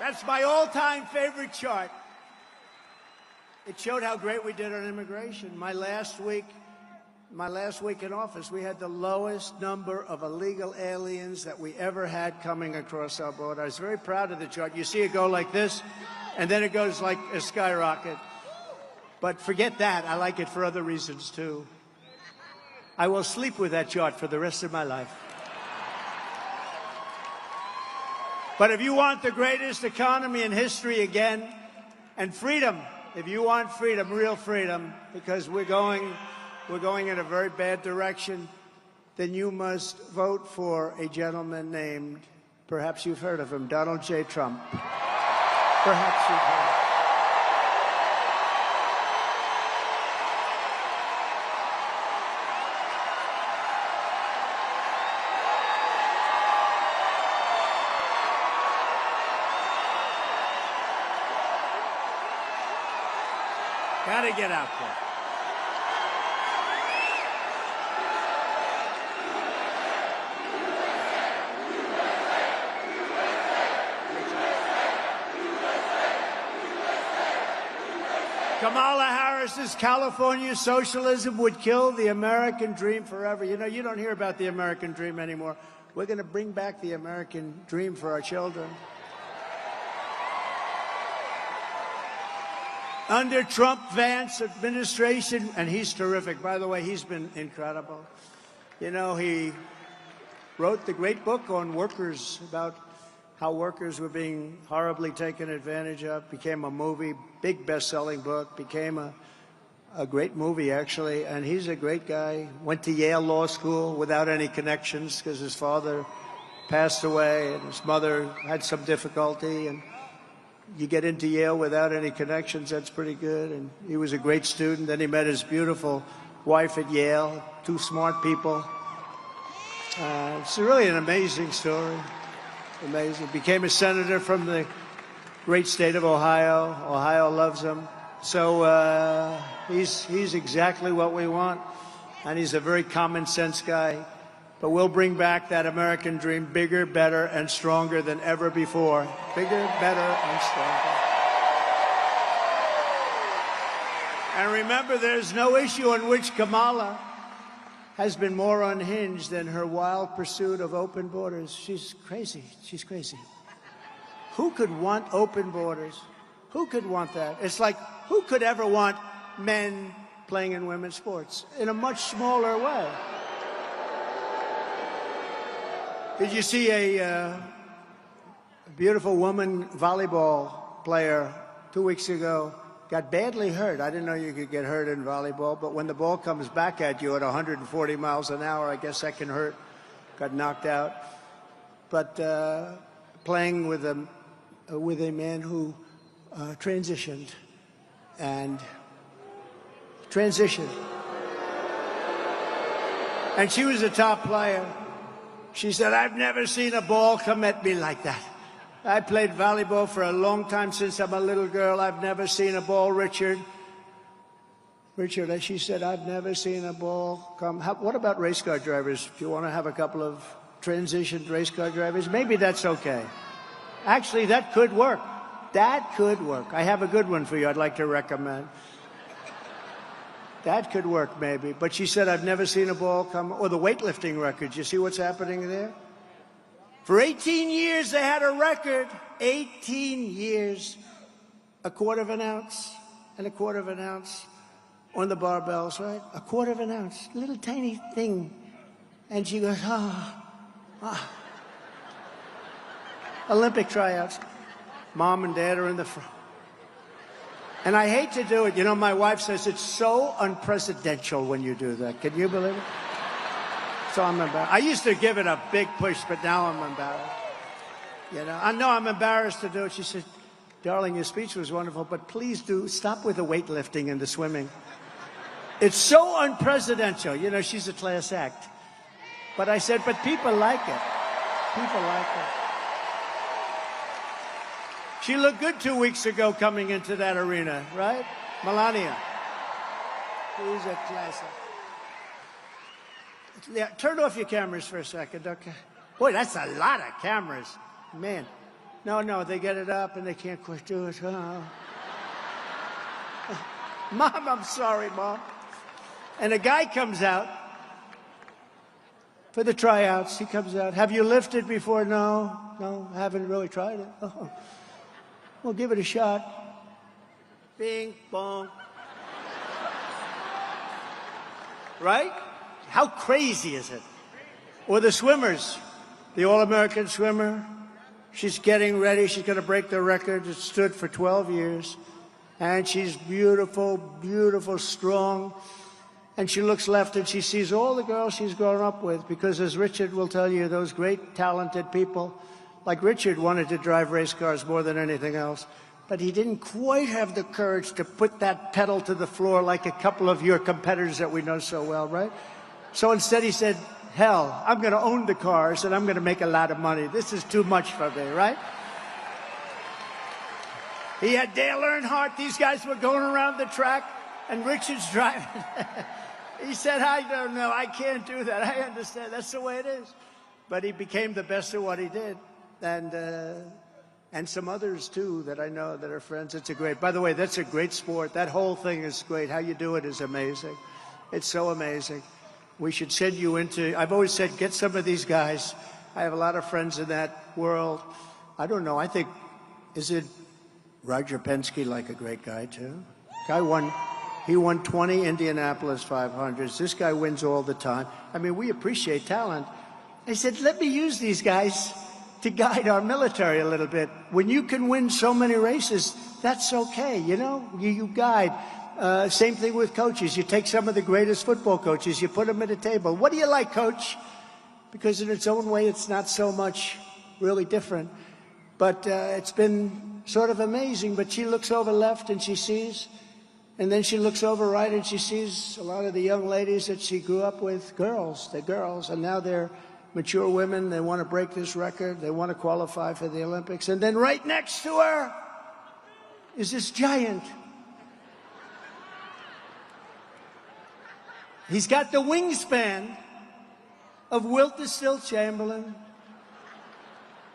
That's my all-time favorite chart. It showed how great we did on immigration. My last week in office, we had the lowest number of illegal aliens that we ever had coming across our border. I was very proud of the chart. You see it go like this, and then it goes like a skyrocket. But forget that. I like it for other reasons, too. I will sleep with that chart for the rest of my life. But if you want the greatest economy in history again, and freedom, if you want freedom, real freedom, because we're going in a very bad direction, then you must vote for a gentleman named, perhaps you've heard of him, Donald J. Trump. Perhaps you've heard of him. Gotta get out there. Kamala Harris's California socialism would kill the American dream forever. You know, you don't hear about the American dream anymore. We're going to bring back the American dream for our children. Under Trump-Vance administration, and he's terrific. By the way, he's been incredible. You know, he wrote the great book on workers, about how workers were being horribly taken advantage of. Became a movie, big best-selling book, became a great movie, actually. And he's a great guy. Went to Yale Law School without any connections because his father passed away and his mother had some difficulty. And you get into Yale without any connections, that's pretty good. And he was a great student. Then he met his beautiful wife at Yale, two smart people. It's really an amazing story. Amazing. Became a senator from the great state of Ohio. Ohio loves him. So he's exactly what we want. And he's a very common sense guy. But we'll bring back that American dream bigger, better, and stronger than ever before. Bigger, better, and stronger. And remember, there's no issue on which Kamala has been more unhinged than her wild pursuit of open borders. She's crazy. She's crazy. Who could want open borders? Who could want that? It's like, who could ever want men playing in women's sports in a much smaller way? Did you see a beautiful woman volleyball player 2 weeks ago got badly hurt? I didn't know you could get hurt in volleyball, but when the ball comes back at you at 140 miles an hour, I guess that can hurt. Got knocked out. But playing with a man who transitioned. And she was a top player. She said, I've never seen a ball come at me like that. I played volleyball for a long time since I'm a little girl. I've never seen a ball, Richard. She said, I've never seen a ball come. What about race car drivers? Do you want to have a couple of transitioned race car drivers? Maybe that's okay. Actually, that could work. That could work. I have a good one for you I'd like to recommend. That could work, maybe. But she said, I've never seen a ball come. Or the weightlifting records. You see what's happening there? For 18 years, they had a record. 18 years. A quarter of an ounce and a quarter of an ounce on the barbells, right? A quarter of an ounce. Little tiny thing. And she goes, Olympic tryouts. Mom and Dad are in the front. And I hate to do it. You know, my wife says it's so unpresidential when you do that. Can you believe it? So I'm embarrassed. I used to give it a big push, but now I'm embarrassed. You know, I know I'm embarrassed to do it. She said, darling, your speech was wonderful, but please do stop with the weightlifting and the swimming. It's so unpresidential. You know, she's a class act. But I said, but people like it. People like it. She looked good 2 weeks ago coming into that arena, right? Melania. She's a classic. Yeah, turn off your cameras for a second, okay? Boy, that's a lot of cameras. Man. No, they get it up and they can't quite do it. Oh. Mom, I'm sorry, Mom. And a guy comes out for the tryouts. He comes out. Have you lifted before? No, I haven't really tried it. Oh. Well, give it a shot. Bing, bong. Right? How crazy is it? Or the swimmers. The All-American swimmer. She's getting ready. She's going to break the record. It stood for 12 years. And she's beautiful, beautiful, strong. And she looks left and she sees all the girls she's grown up with. Because as Richard will tell you, those great, talented people, like Richard wanted to drive race cars more than anything else. But he didn't quite have the courage to put that pedal to the floor like a couple of your competitors that we know so well, right? So instead he said, hell, I'm going to own the cars and I'm going to make a lot of money. This is too much for me, right? He had Dale Earnhardt. These guys were going around the track and Richard's driving. He said, I don't know. I can't do that. I understand. That's the way it is. But he became the best at what he did. And some others, too, that I know that are friends. It's a great, by the way, that's a great sport. That whole thing is great. How you do it is amazing. It's so amazing. We should send you into, I've always said, get some of these guys. I have a lot of friends in that world. I don't know. I think, is it Roger Penske, like a great guy, too? He won 20 Indianapolis 500s. This guy wins all the time. I mean, we appreciate talent. I said, let me use these guys to guide our military a little bit. When you can win so many races, that's okay, you know? You guide. Same thing with coaches. You take some of the greatest football coaches, you put them at a table. What do you like, coach? Because in its own way, it's not so much really different. But it's been sort of amazing. But she looks over left and she sees, and then she looks over right and she sees a lot of the young ladies that she grew up with, girls. They're girls, and now they're mature women. They want to break this record. They want to qualify for the Olympics. And then right next to her is this giant. He's got the wingspan of Wilt the Stilt Chamberlain.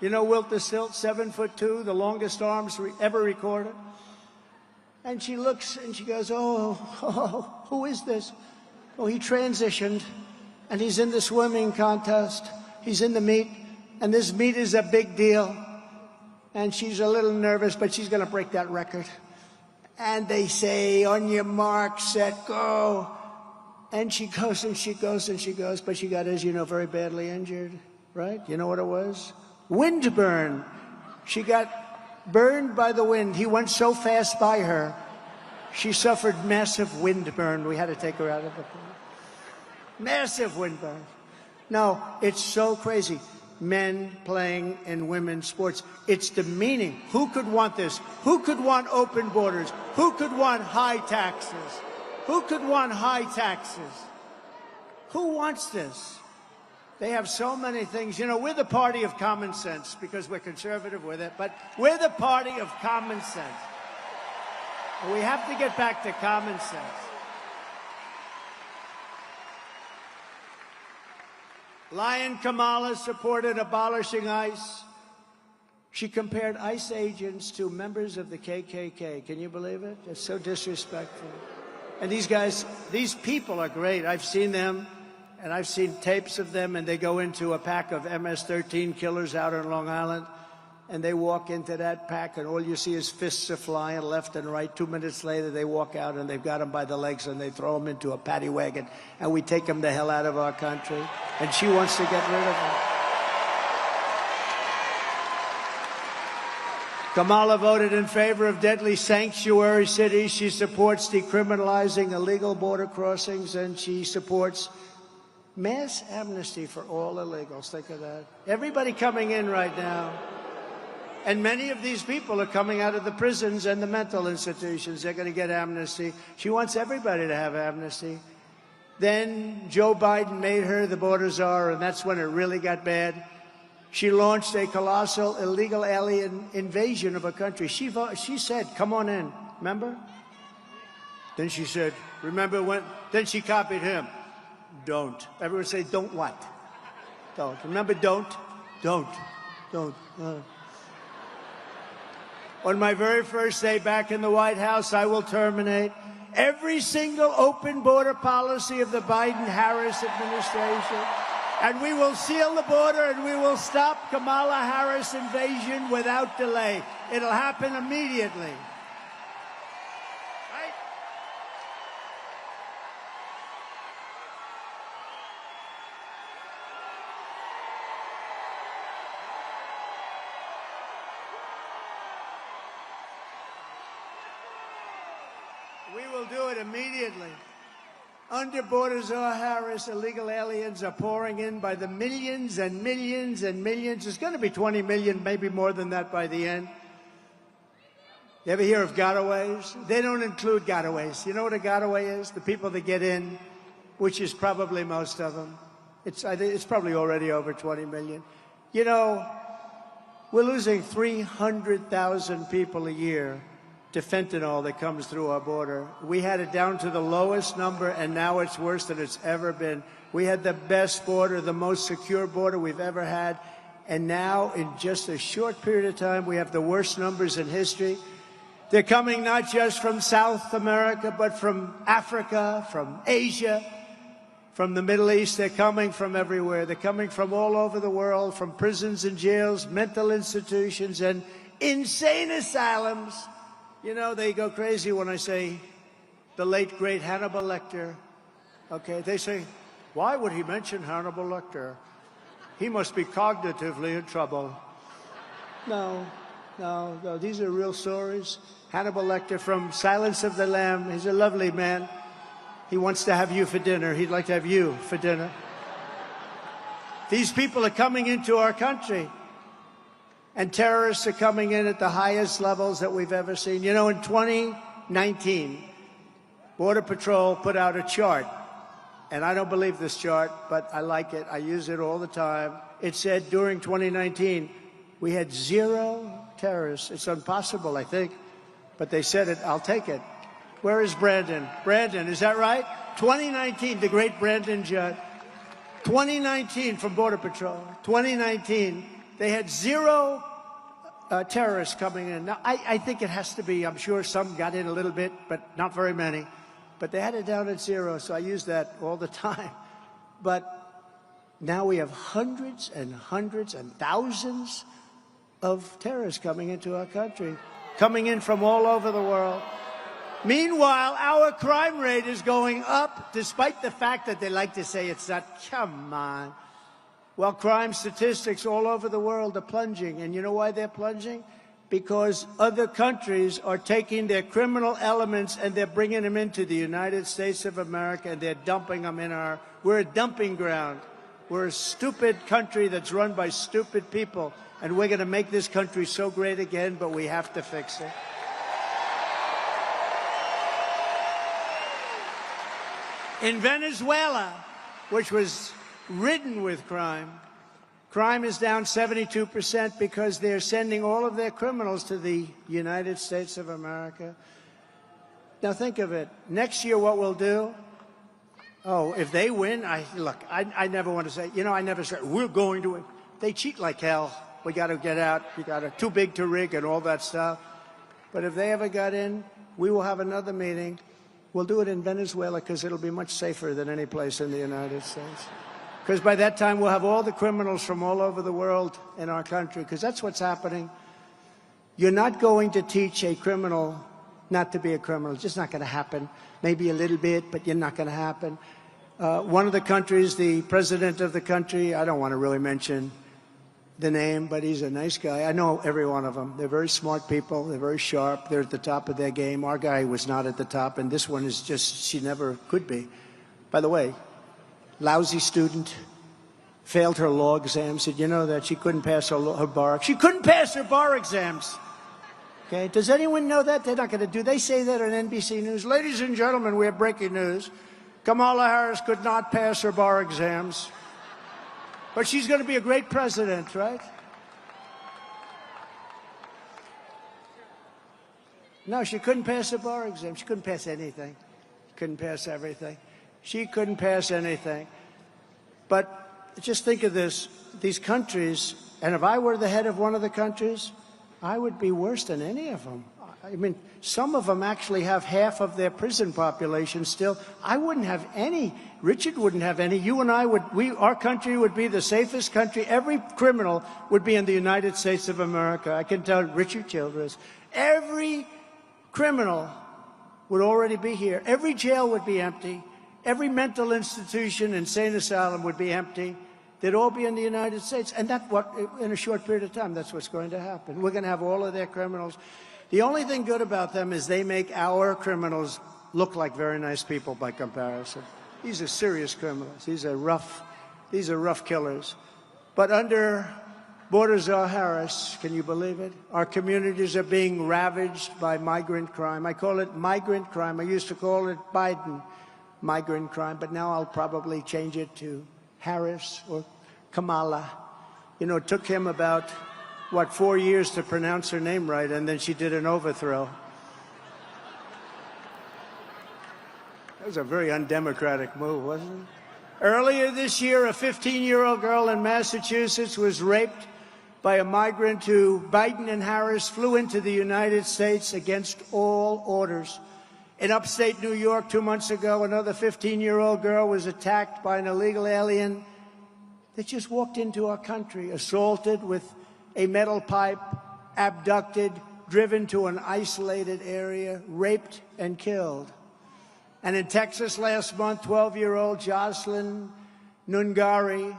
You know Wilt the Stilt, 7'2", the longest arms ever recorded. And she looks and she goes, oh, who is this? Oh, he transitioned. and he's in the swimming contest. He's in the meet, and this meet is a big deal. And she's a little nervous, but she's going to break that record. And they say, on your mark, set, go. And she goes, and she goes, and she goes, but she got, as you know, very badly injured, right? You know what it was? Wind burn. She got burned by the wind. He went so fast by her, she suffered massive wind burn. We had to take her out of the pool. Massive wind burn. No, it's so crazy. Men playing in women's sports. It's demeaning. Who could want this? Who could want open borders? Who could want high taxes? Who could want high taxes? Who wants this? They have so many things. You know, we're the party of common sense because we're conservative with it, but we're the party of common sense. And we have to get back to common sense. Lion Kamala supported abolishing ICE. She compared ICE agents to members of the KKK. Can you believe it? It's so disrespectful. And these guys, these people are great. I've seen them, and I've seen tapes of them, and they go into a pack of MS-13 killers out on Long Island, and they walk into that pack, and all you see is fists are flying left and right. 2 minutes later, they walk out, and they've got them by the legs, and they throw them into a paddy wagon, and we take them the hell out of our country. And she wants to get rid of them. Kamala voted in favor of deadly sanctuary cities. She supports decriminalizing illegal border crossings, and she supports mass amnesty for all illegals. Think of that. Everybody coming in right now. And many of these people are coming out of the prisons and the mental institutions. They're going to get amnesty. She wants everybody to have amnesty. Then Joe Biden made her the border czar, and that's when it really got bad. She launched a colossal illegal alien invasion of a country. She said, come on in, remember? Then she said, remember when? Then she copied him. Don't. Everyone say, don't what? Don't. Remember, don't? Don't. Don't. On my very first day back in the White House, I will terminate every single open border policy of the Biden-Harris administration. And we will seal the border, and we will stop Kamala Harris invasion without delay. It'll happen immediately. Right? We will do it immediately. Under border czar Harris, illegal aliens are pouring in by the millions and millions and millions. It's going to be 20 million, maybe more than that by the end. You ever hear of gotaways? They don't include gotaways. You know what a gotaway is? The people that get in, which is probably most of them. It's probably already over 20 million. You know, we're losing 300,000 people a year to fentanyl that comes through our border. We had it down to the lowest number, and now it's worse than it's ever been. We had the best border, the most secure border we've ever had, and now in just a short period of time, we have the worst numbers in history. They're coming not just from South America, but from Africa, from Asia, from the Middle East. They're coming from everywhere. They're coming from all over the world, from prisons and jails, mental institutions, and insane asylums. You know, they go crazy when I say the late, great Hannibal Lecter. Okay, they say, why would he mention Hannibal Lecter? He must be cognitively in trouble. No, these are real stories. Hannibal Lecter from Silence of the Lamb. He's a lovely man. He wants to have you for dinner. He'd like to have you for dinner. These people are coming into our country. And terrorists are coming in at the highest levels that we've ever seen. You know, in 2019, Border Patrol put out a chart. And I don't believe this chart, but I like it. I use it all the time. It said during 2019, we had 0 terrorists. It's impossible, I think. But they said it. I'll take it. Where is Brandon? Brandon, is that right? 2019, the great Brandon Judd. 2019 from Border Patrol. 2019, they had 0 terrorists coming in. Now, I think it has to be. I'm sure some got in a little bit, but not very many. But they had it down at 0, so I use that all the time. But Now we have hundreds and hundreds and thousands of terrorists coming into our country, coming in from all over the world. Meanwhile, our crime rate is going up, despite the fact that they like to say it's not. Come on. Well, crime statistics all over the world are plunging. And you know why they're plunging? Because other countries are taking their criminal elements and they're bringing them into the United States of America, and they're dumping them in our... We're a dumping ground. We're a stupid country that's run by stupid people, and we're going to make this country so great again, but we have to fix it. In Venezuela, which was ridden with crime, crime is down 72% because they're sending all of their criminals to the United States of America. Now think of it. Next year, what we'll do? Oh, if they win, I never want to say, I never say, we're going to win. They cheat like hell. We got to get out. We got to, too big to rig and all that stuff. But if they ever got in, we will have another meeting. We'll do it in Venezuela because it'll be much safer than any place in the United States. Because by that time, we'll have all the criminals from all over the world in our country, because that's what's happening. You're not going to teach a criminal not to be a criminal. It's just not going to happen. Maybe a little bit, but you're not going to happen. One of the countries, the president of the country, I don't want to really mention the name, but he's a nice guy. I know every one of them. They're very smart people. They're very sharp. They're at the top of their game. Our guy was not at the top, and this one is just, she never could be. By the way, lousy student, failed her law exams. Did you know that? She couldn't pass her bar. She couldn't pass her bar exams. Okay, does anyone know that? They're not going to do. They say that on NBC News. Ladies and gentlemen, we have breaking news. Kamala Harris could not pass her bar exams. But she's going to be a great president, right? No, she couldn't pass the bar exam. She couldn't pass anything. Couldn't pass everything. She couldn't pass anything. But just think of this. These countries, and if I were the head of one of the countries, I would be worse than any of them. I mean, some of them actually have half of their prison population still. I wouldn't have any. Richard wouldn't have any. You and I would, our country would be the safest country. Every criminal would be in the United States of America. I can tell Richard Childress. Every criminal would already be here. Every jail would be empty. Every mental institution, insane asylum would be empty. They'd all be in the United States. And that's what, in a short period of time, that's what's going to happen. We're going to have all of their criminals. The only thing good about them is they make our criminals look like very nice people by comparison. These are serious criminals. These are rough killers. But under Border Czar Harris, can you believe it? Our communities are being ravaged by migrant crime. I call it migrant crime. I used to call it Biden migrant crime, but now I'll probably change it to Harris or Kamala. You know, it took him about, 4 years to pronounce her name right, and then she did an overthrow. That was a very undemocratic move, wasn't it? Earlier this year, a 15-year-old girl in Massachusetts was raped by a migrant who Biden and Harris flew into the United States against all orders. In upstate New York 2 months ago, another 15-year-old girl was attacked by an illegal alien that just walked into our country, assaulted with a metal pipe, abducted, driven to an isolated area, raped and killed. And in Texas last month, 12-year-old Jocelyn Nungari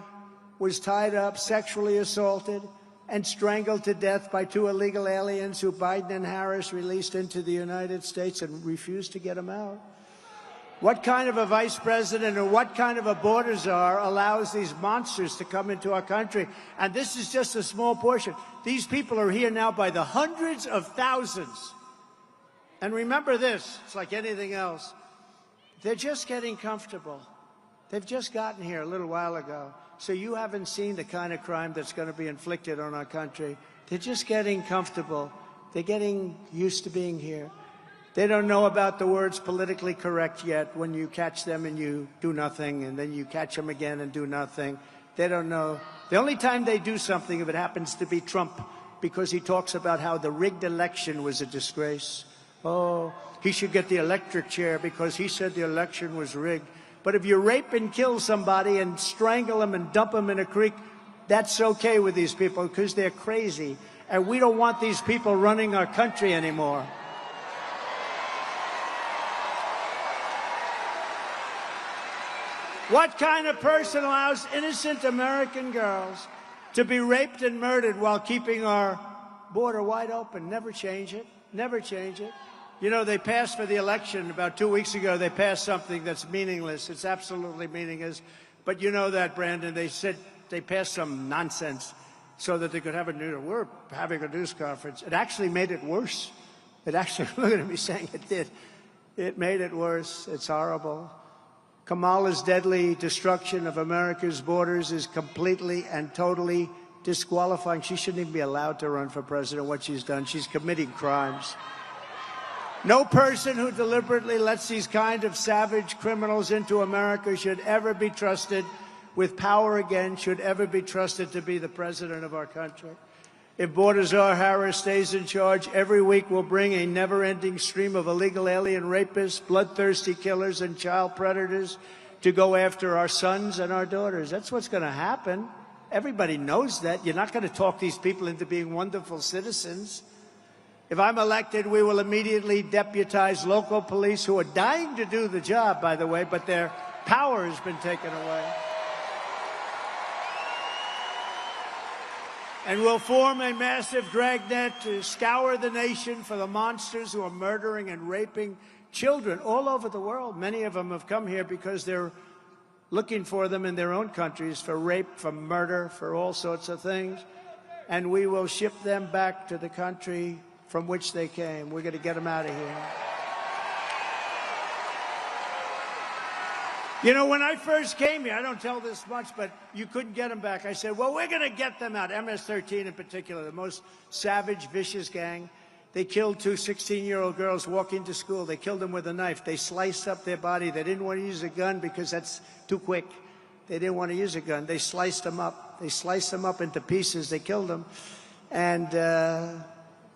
was tied up, sexually assaulted, and strangled to death by 2 illegal aliens who Biden and Harris released into the United States and refused to get them out. What kind of a vice president or what kind of a border czar allows these monsters to come into our country? And this is just a small portion. These people are here now by the hundreds of thousands. And remember this, it's like anything else. They're just getting comfortable. They've just gotten here a little while ago. So you haven't seen the kind of crime that's going to be inflicted on our country. They're just getting comfortable. They're getting used to being here. They don't know about the words politically correct yet when you catch them and you do nothing, and then you catch them again and do nothing. They don't know. The only time they do something, if it happens to be Trump, because he talks about how the rigged election was a disgrace. Oh, he should get the electric chair because he said the election was rigged. But if you rape and kill somebody and strangle them and dump them in a creek, that's okay with these people because they're crazy. And we don't want these people running our country anymore. What kind of person allows innocent American girls to be raped and murdered while keeping our border wide open? Never change it. Never change it. You know, they passed for the election about 2 weeks ago. They passed something that's meaningless. It's absolutely meaningless. But you know that, Brandon. They said they passed some nonsense so that they could have a news. We're having a news conference. It actually made it worse. It actually, look at me saying it did. It made it worse. It's horrible. Kamala's deadly destruction of America's borders is completely and totally disqualifying. She shouldn't even be allowed to run for president, what she's done. She's committing crimes. No person who deliberately lets these kind of savage criminals into America should ever be trusted with power again, should ever be trusted to be the president of our country. If Baltazar Harris stays in charge, every week will bring a never-ending stream of illegal alien rapists, bloodthirsty killers, and child predators to go after our sons and our daughters. That's what's going to happen. Everybody knows that. You're not going to talk these people into being wonderful citizens. If I'm elected, we will immediately deputize local police who are dying to do the job, by the way, but their power has been taken away. And we'll form a massive dragnet to scour the nation for the monsters who are murdering and raping children all over the world. Many of them have come here because they're looking for them in their own countries for rape, for murder, for all sorts of things. And we will ship them back to the country from which they came. We're going to get them out of here. You know, when I first came here, I don't tell this much, but you couldn't get them back. I said, well, we're going to get them out. MS-13 in particular, the most savage, vicious gang. They killed two 16-year-old girls walking to school. They killed them with a knife. They sliced up their body. They didn't want to use a gun because that's too quick. They didn't want to use a gun. They sliced them up. They sliced them up into pieces. They killed them. And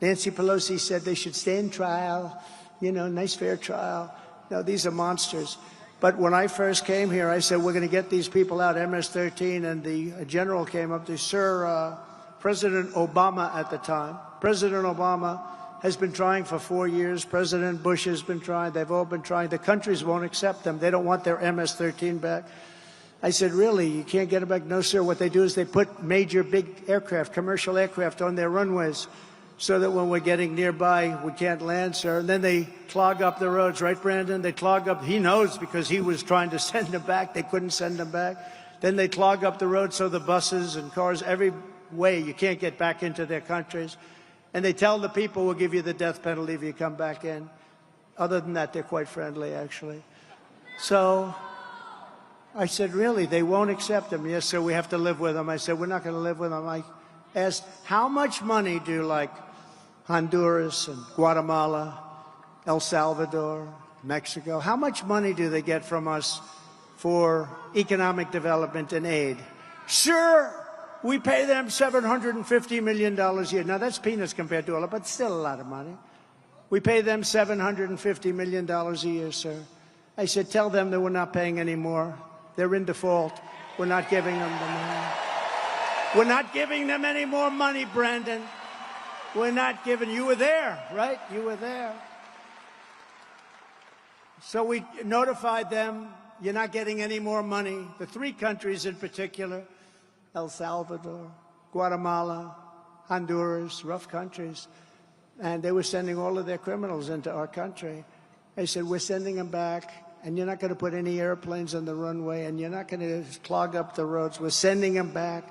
Nancy Pelosi said they should stand trial, you know, nice fair trial. No, these are monsters. But when I first came here, I said, we're going to get these people out, MS-13, and the general came up to, sir, President Obama at the time. President Obama has been trying for 4 years. President Bush has been trying. They've all been trying. The countries won't accept them. They don't want their MS-13 back. I said, really, you can't get them back? No, sir. What they do is they put major big aircraft, commercial aircraft on their runways so that when we're getting nearby, we can't land, sir. And then they clog up the roads, right, Brandon? They clog up. He knows because he was trying to send them back. They couldn't send them back. Then they clog up the roads so the buses and cars, every way, you can't get back into their countries. And they tell the people, we'll give you the death penalty if you come back in. Other than that, they're quite friendly, actually. So I said, really, they won't accept them? Yes, sir, we have to live with them. I said, we're not going to live with them. I asked, how much money do, like, Honduras and Guatemala, El Salvador, Mexico, how much money do they get from us for economic development and aid? Sir, we pay them $750 million a year. Now, that's peanuts compared to all of it, but still a lot of money. We pay them $750 million a year, sir. I said, tell them that we're not paying any more. They're in default. We're not giving them the money. We're not giving them any more money, Brandon. We're not giving. You were there, right? You were there. So we notified them, you're not getting any more money. The three countries in particular, El Salvador, Guatemala, Honduras, rough countries. And they were sending all of their criminals into our country. I said, we're sending them back, and you're not going to put any airplanes on the runway, and you're not going to clog up the roads. We're sending them back.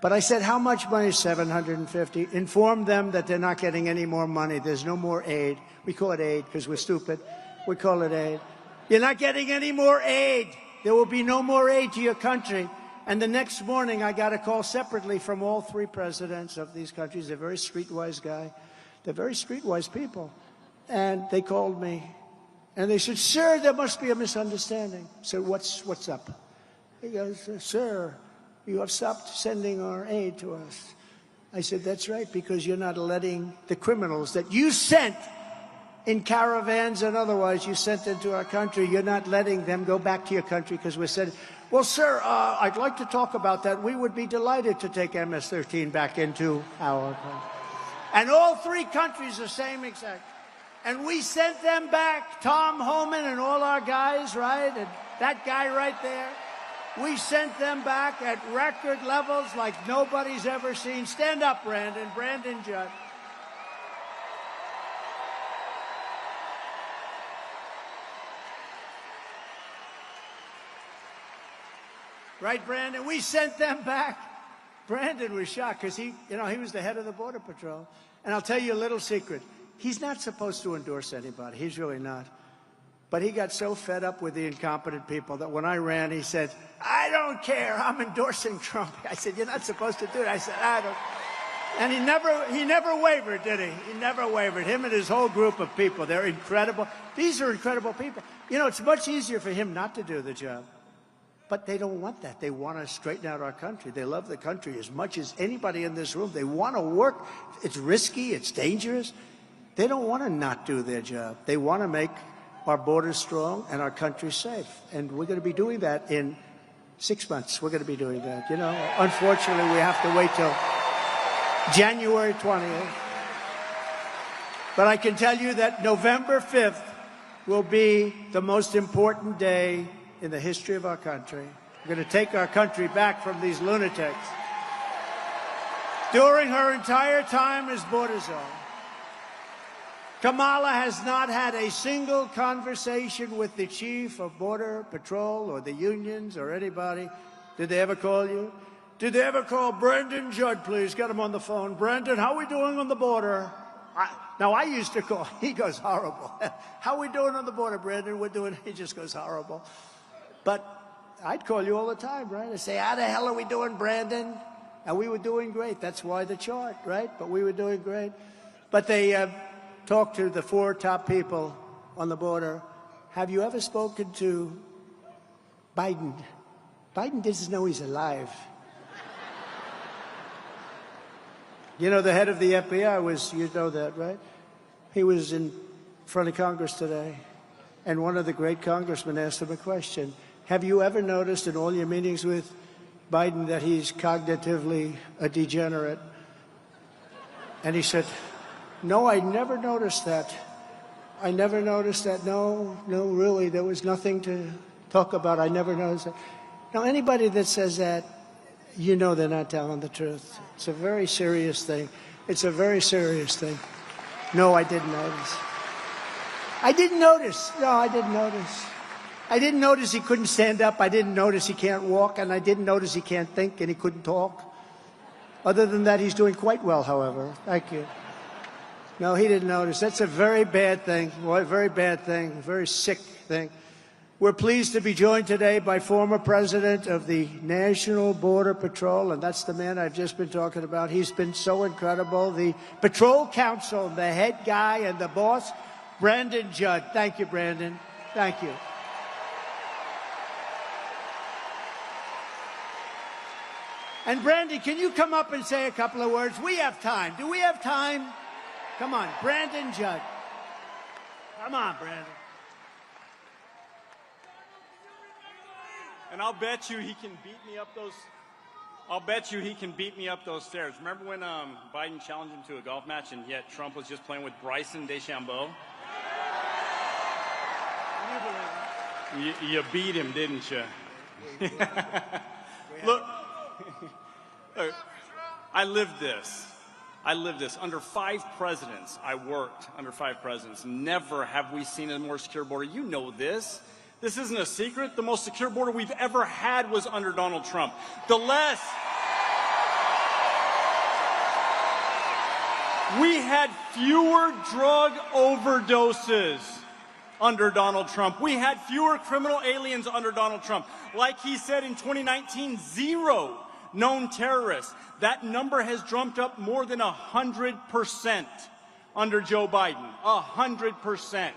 But I said, how much money? $750. Inform them that they're not getting any more money. There's no more aid. We call it aid because we're stupid. We call it aid. You're not getting any more aid. There will be no more aid to your country. And the next morning, I got a call separately from all three presidents of these countries. They're very streetwise guy. They're very streetwise people. And they called me. And they said, sir, there must be a misunderstanding. I said, what's up? He goes, sir, you have stopped sending our aid to us. I said, that's right, because you're not letting the criminals that you sent in caravans and otherwise, you sent into our country. You're not letting them go back to your country because we said, well, sir, I'd like to talk about that. We would be delighted to take MS-13 back into our country. And all three countries the same exact. And we sent them back, Tom Homan and all our guys, right? And that guy right there. We sent them back at record levels like nobody's ever seen. Stand up, Brandon. Brandon Judd. Right, Brandon? We sent them back. Brandon was shocked because he was the head of the Border Patrol. And I'll tell you a little secret. He's not supposed to endorse anybody. He's really not. But he got so fed up with the incompetent people that when I ran, he said, I don't care. I'm endorsing Trump. I said, you're not supposed to do it. I said, I don't. And he never wavered, did he? He never wavered. Him and his whole group of people, they're incredible. These are incredible people. You know, it's much easier for him not to do the job. But they don't want that. They want to straighten out our country. They love the country as much as anybody in this room. They want to work. It's risky. It's dangerous. They don't want to not do their job. They want to make our borders strong and our country safe. And we're going to be doing that in 6 months. We're going to be doing that. You know, unfortunately, we have to wait till January 20th. But I can tell you that November 5th will be the most important day in the history of our country. We're going to take our country back from these lunatics. During her entire time as border czar, Kamala has not had a single conversation with the chief of Border Patrol or the unions or anybody. Did they ever call you? Did they ever call Brandon Judd, please? Get him on the phone. Brandon, how are we doing on the border? I used to call. He goes, horrible. How are we doing on the border, Brandon? We're doing, he just goes, horrible. But I'd call you all the time, right? I'd say, how the hell are we doing, Brandon? And we were doing great. That's why the chart, right? But we were doing great. But they talked to the 4 top people on the border. Have you ever spoken to Biden? Biden doesn't know he's alive. You know, the head of the FBI was, you know that, right? He was in front of Congress today. And one of the great congressmen asked him a question. Have you ever noticed in all your meetings with Biden that he's cognitively a degenerate? And he said, no, I never noticed that. I never noticed that. No, really, there was nothing to talk about. I never noticed that. Now, anybody that says that, you know they're not telling the truth. It's a very serious thing. It's a very serious thing. No, I didn't notice. I didn't notice. No, I didn't notice. I didn't notice he couldn't stand up. I didn't notice he can't walk. And I didn't notice he can't think and he couldn't talk. Other than that, he's doing quite well, however. Thank you. No, he didn't notice. That's a very bad thing. A very bad thing. A very sick thing. We're pleased to be joined today by former president of the National Border Patrol, and that's the man I've just been talking about. He's been so incredible. The Patrol Council, the head guy and the boss, Brandon Judd. Thank you, Brandon. Thank you. And Brandon, can you come up and say a couple of words? We have time. Do we have time? Come on, Brandon Judd. Come on, Brandon.
And I'll bet you he can beat me up those. I'll bet you he can beat me up those stairs. Remember when Biden challenged him to a golf match, and yet Trump was just playing with Bryson DeChambeau? You beat him, didn't you? Look, I lived this. I lived this. Under 5 presidents, I worked under 5 presidents. Never have we seen a more secure border. You know this. This isn't a secret. The most secure border we've ever had was under Donald Trump. We had fewer drug overdoses under Donald Trump. We had fewer criminal aliens under Donald Trump. Like he said in 2019, 0 known terrorists. That number has jumped up more than 100% under Joe Biden. 100%.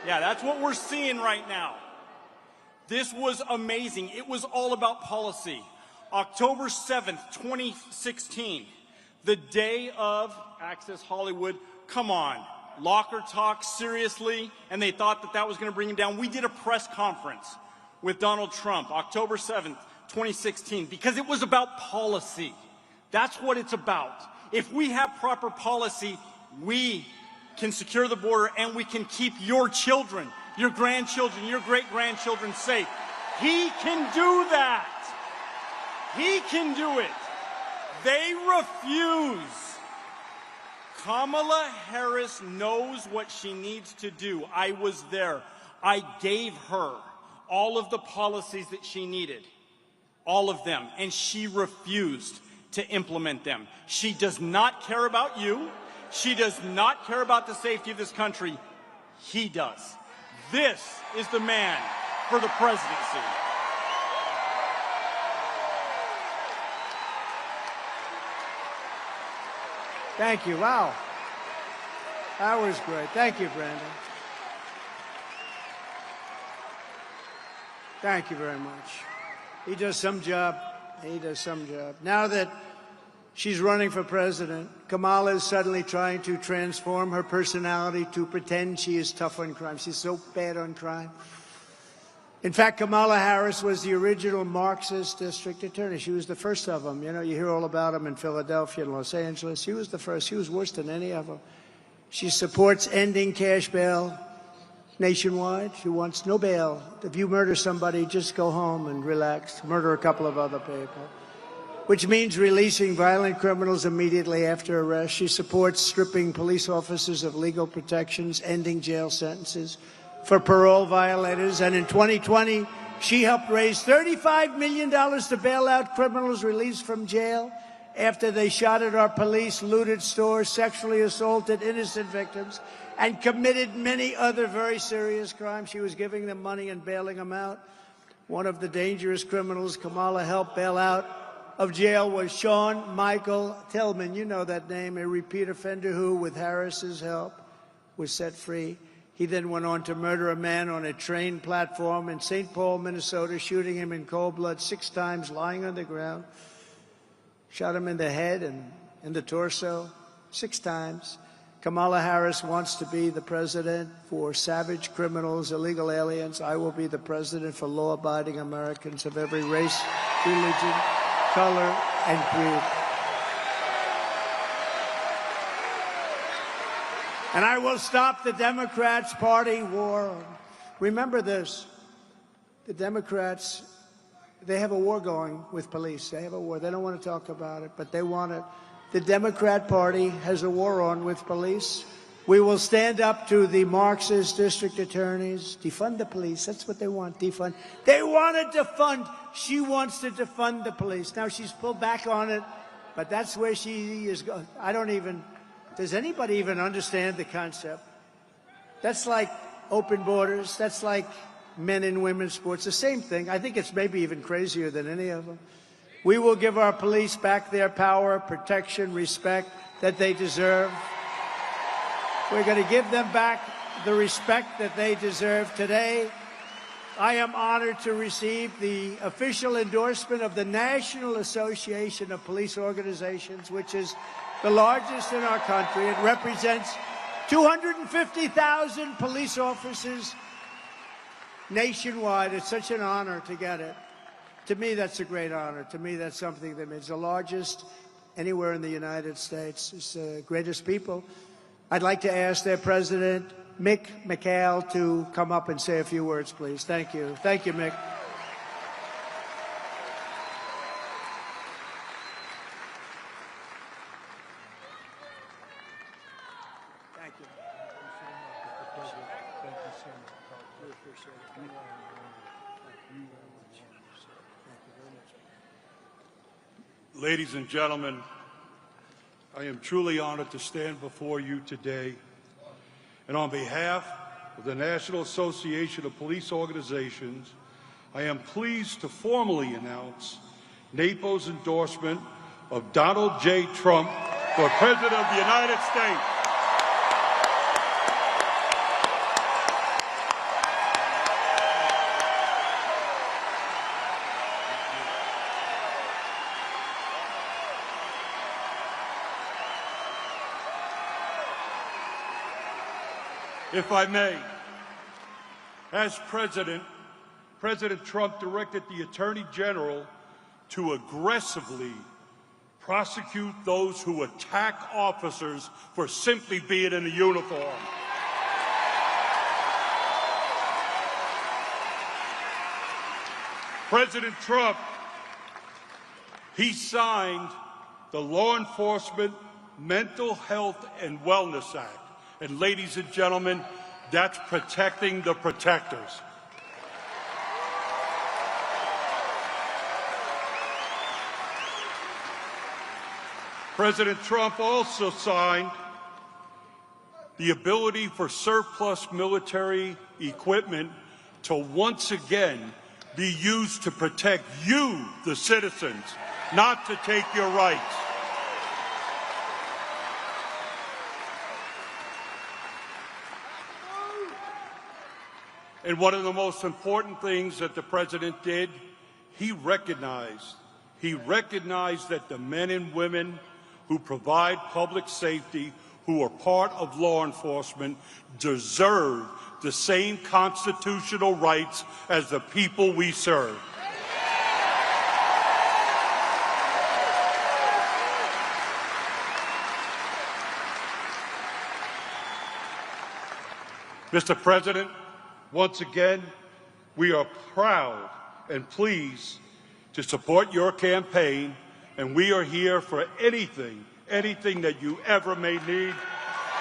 Yeah, that's what we're seeing right now. This was amazing. It was all about policy. October 7th, 2016, the day of Access Hollywood. Come on. locker talk seriously, and they thought that that was going to bring him down. We did a press conference with Donald Trump, October 7th, 2016, because it was about policy. That's what it's about. If we have proper policy, we can secure the border and we can keep your children, your grandchildren, your great-grandchildren safe. He can do that. He can do it. They refuse. Kamala Harris knows what she needs to do. I was there. I gave her all of the policies that she needed, all of them, and she refused to implement them. She does not care about you. She does not care about the safety of this country. He does. This is the man for the presidency.
Thank you. Wow. That was great. Thank you, Brandon. Thank you very much. He does some job. He does some job. Now that she's running for president, Kamala is suddenly trying to transform her personality to pretend she is tough on crime. She's so bad on crime. In fact, Kamala Harris was the original Marxist district attorney. She was the first of them. You know, you hear all about them in Philadelphia and Los Angeles. She was the first. She was worse than any of them. She supports ending cash bail nationwide. She wants no bail. If you murder somebody, just go home and relax. Murder a couple of other people. Which means releasing violent criminals immediately after arrest. She supports stripping police officers of legal protections, ending jail sentences for parole violators. And in 2020, she helped raise $35 million to bail out criminals released from jail after they shot at our police, looted stores, sexually assaulted innocent victims, and committed many other very serious crimes. She was giving them money and bailing them out. One of the dangerous criminals Kamala helped bail out of jail was Sean Michael Tillman. You know that name, a repeat offender who, with Harris's help, was set free. He then went on to murder a man on a train platform in St. Paul, Minnesota, shooting him in cold blood 6 times, lying on the ground. Shot him in the head and in the torso 6 times. Kamala Harris wants to be the president for savage criminals, illegal aliens. I will be the president for law-abiding Americans of every race, religion, color, and creed. And I will stop the Democrats' party war. Remember this. The Democrats, they have a war going with police. They have a war. They don't want to talk about it, but they want it. The Democrat Party has a war on with police. We will stand up to the Marxist district attorneys. Defund the police. That's what they want, defund. They want to defund. She wants to defund the police. Now, she's pulled back on it, but that's where she is going. Does anybody even understand the concept? That's like open borders. That's like men and women's sports. The same thing. I think it's maybe even crazier than any of them. We will give our police back their power, protection, respect that they deserve. We're going to give them back the respect that they deserve. Today, I am honored to receive the official endorsement of the National Association of Police Organizations, which is the largest in our country. It represents 250,000 police officers nationwide. It's such an honor to get it. To me, that's a great honor. To me, that's something that means the largest anywhere in the United States. It's the greatest people. I'd like to ask their president, Mick McCall, to come up and say a few words, please. Thank you. Thank you, Mick. Thank you. Thank you so much. We appreciate it. Thank you very much. Thank you very much.
Ladies and gentlemen, I am truly honored to stand before you today, and on behalf of the National Association of Police Organizations, I am pleased to formally announce NAPO's endorsement of Donald J. Trump for President of the United States. if I may. As President Trump directed the Attorney General to aggressively prosecute those who attack officers for simply being in a uniform. President Trump, he signed the Law Enforcement Mental Health and Wellness Act. And ladies and gentlemen, that's protecting the protectors. President Trump also signed the ability for surplus military equipment to once again be used to protect you, the citizens, not to take your rights. And one of the most important things that the president did, he recognized that the men and women who provide public safety, who are part of law enforcement, deserve the same constitutional rights as the people we serve. Mr. President, once again, we are proud and pleased to support your campaign, and we are here for anything that you ever may need.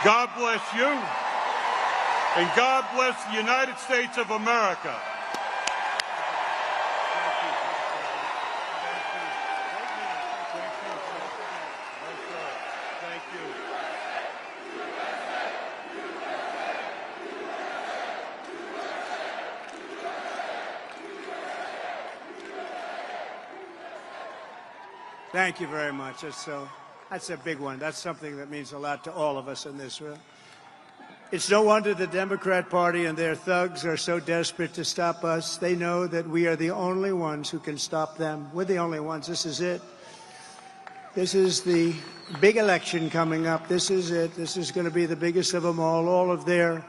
God bless you, and God bless the United States of America. Thank you.
Thank you very much. That's a big one. That's something that means a lot to all of us in this room. It's no wonder the Democrat Party and their thugs are so desperate to stop us. They know that we are the only ones who can stop them. We're the only ones. This is it. This is the big election coming up. This is it. This is going to be the biggest of them all. All of their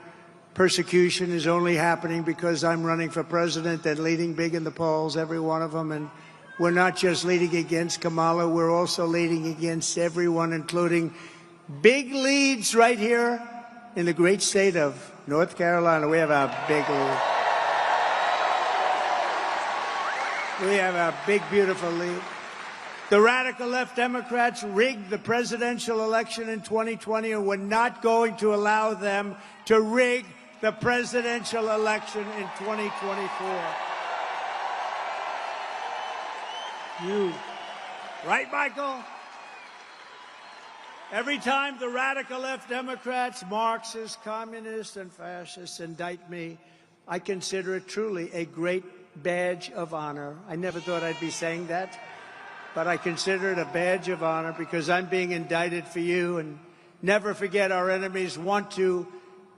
persecution is only happening because I'm running for president and leading big in the polls, every one of them. And we're not just leading against Kamala, we're also leading against everyone, including big leads right here in the great state of North Carolina. We have a big lead. We have a big, beautiful lead. The radical left Democrats rigged the presidential election in 2020, and we're not going to allow them to rig the presidential election in 2024. You. Right, Michael? Every time the radical left Democrats, Marxists, communists, and fascists indict me, I consider it truly a great badge of honor. I never thought I'd be saying that, but I consider it a badge of honor because I'm being indicted for you. And never forget, our enemies want to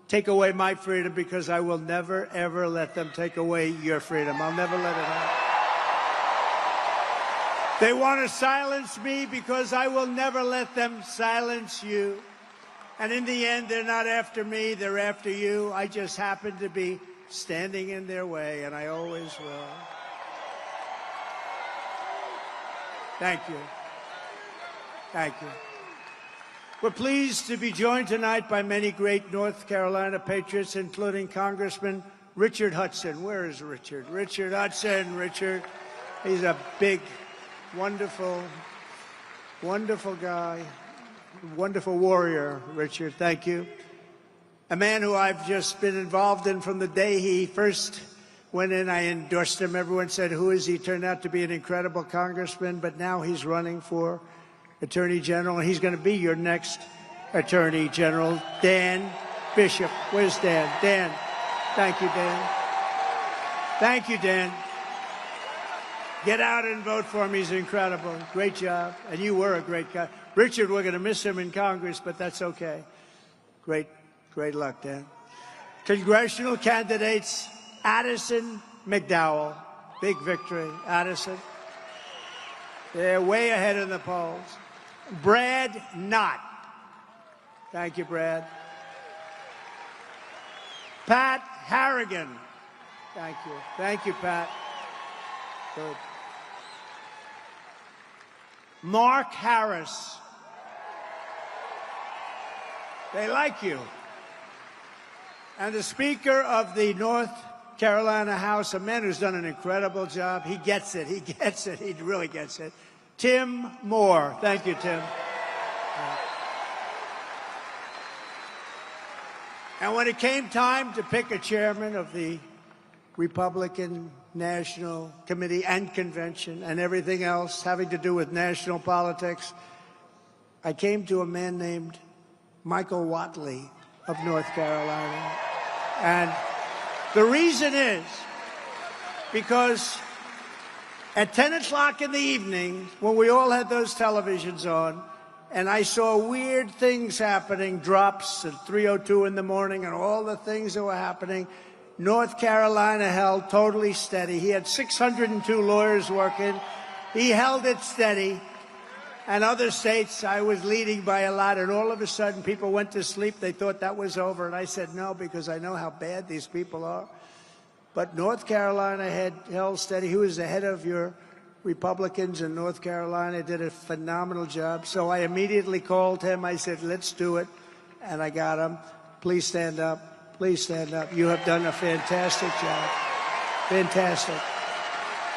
take away my freedom because I will never, ever let them take away your freedom. I'll never let it happen. They want to silence me because I will never let them silence you. And in the end, they're not after me, they're after you. I just happen to be standing in their way, and I always will. Thank you. Thank you. We're pleased to be joined tonight by many great North Carolina patriots, including Congressman Richard Hudson. Where is Richard? Richard Hudson. Richard, he's a big, wonderful, wonderful guy, wonderful warrior, Richard. Thank you. A man who I've just been involved in from the day he first went in. I endorsed him. Everyone said, who is he? Turned out to be an incredible congressman, but now he's running for Attorney General, and he's going to be your next Attorney General, Dan Bishop. Where's Dan? Dan. Thank you, Dan. Thank you, Dan. Get out and vote for him. He's incredible. Great job. And you were a great guy. Richard, we're going to miss him in Congress, but that's okay. Great luck, Dan. Congressional candidates, Addison McDowell. Big victory, Addison. They're way ahead in the polls. Brad Knott. Thank you, Brad. Pat Harrigan. Thank you. Thank you, Pat. Good. Mark Harris. They like you. And the Speaker of the North Carolina House, a man who's done an incredible job. He gets it. He gets it. He really gets it. Tim Moore. Thank you, Tim. And when it came time to pick a chairman of the Republican National Committee and Convention and everything else having to do with national politics, I came to a man named Michael Whatley of North Carolina. And the reason is because at 10 o'clock in the evening, when we all had those televisions on, and I saw weird things happening, drops at 3:02 in the morning and all the things that were happening, North Carolina held totally steady. He had 602 lawyers working. He held it steady. And other states, I was leading by a lot, and all of a sudden people went to sleep. They thought that was over. And I said, no, because I know how bad these people are. But North Carolina had held steady. He was the head of your Republicans in North Carolina, did a phenomenal job. So I immediately called him. I said, let's do it. And I got him. Please stand up. Please stand up. You have done a fantastic job. Fantastic.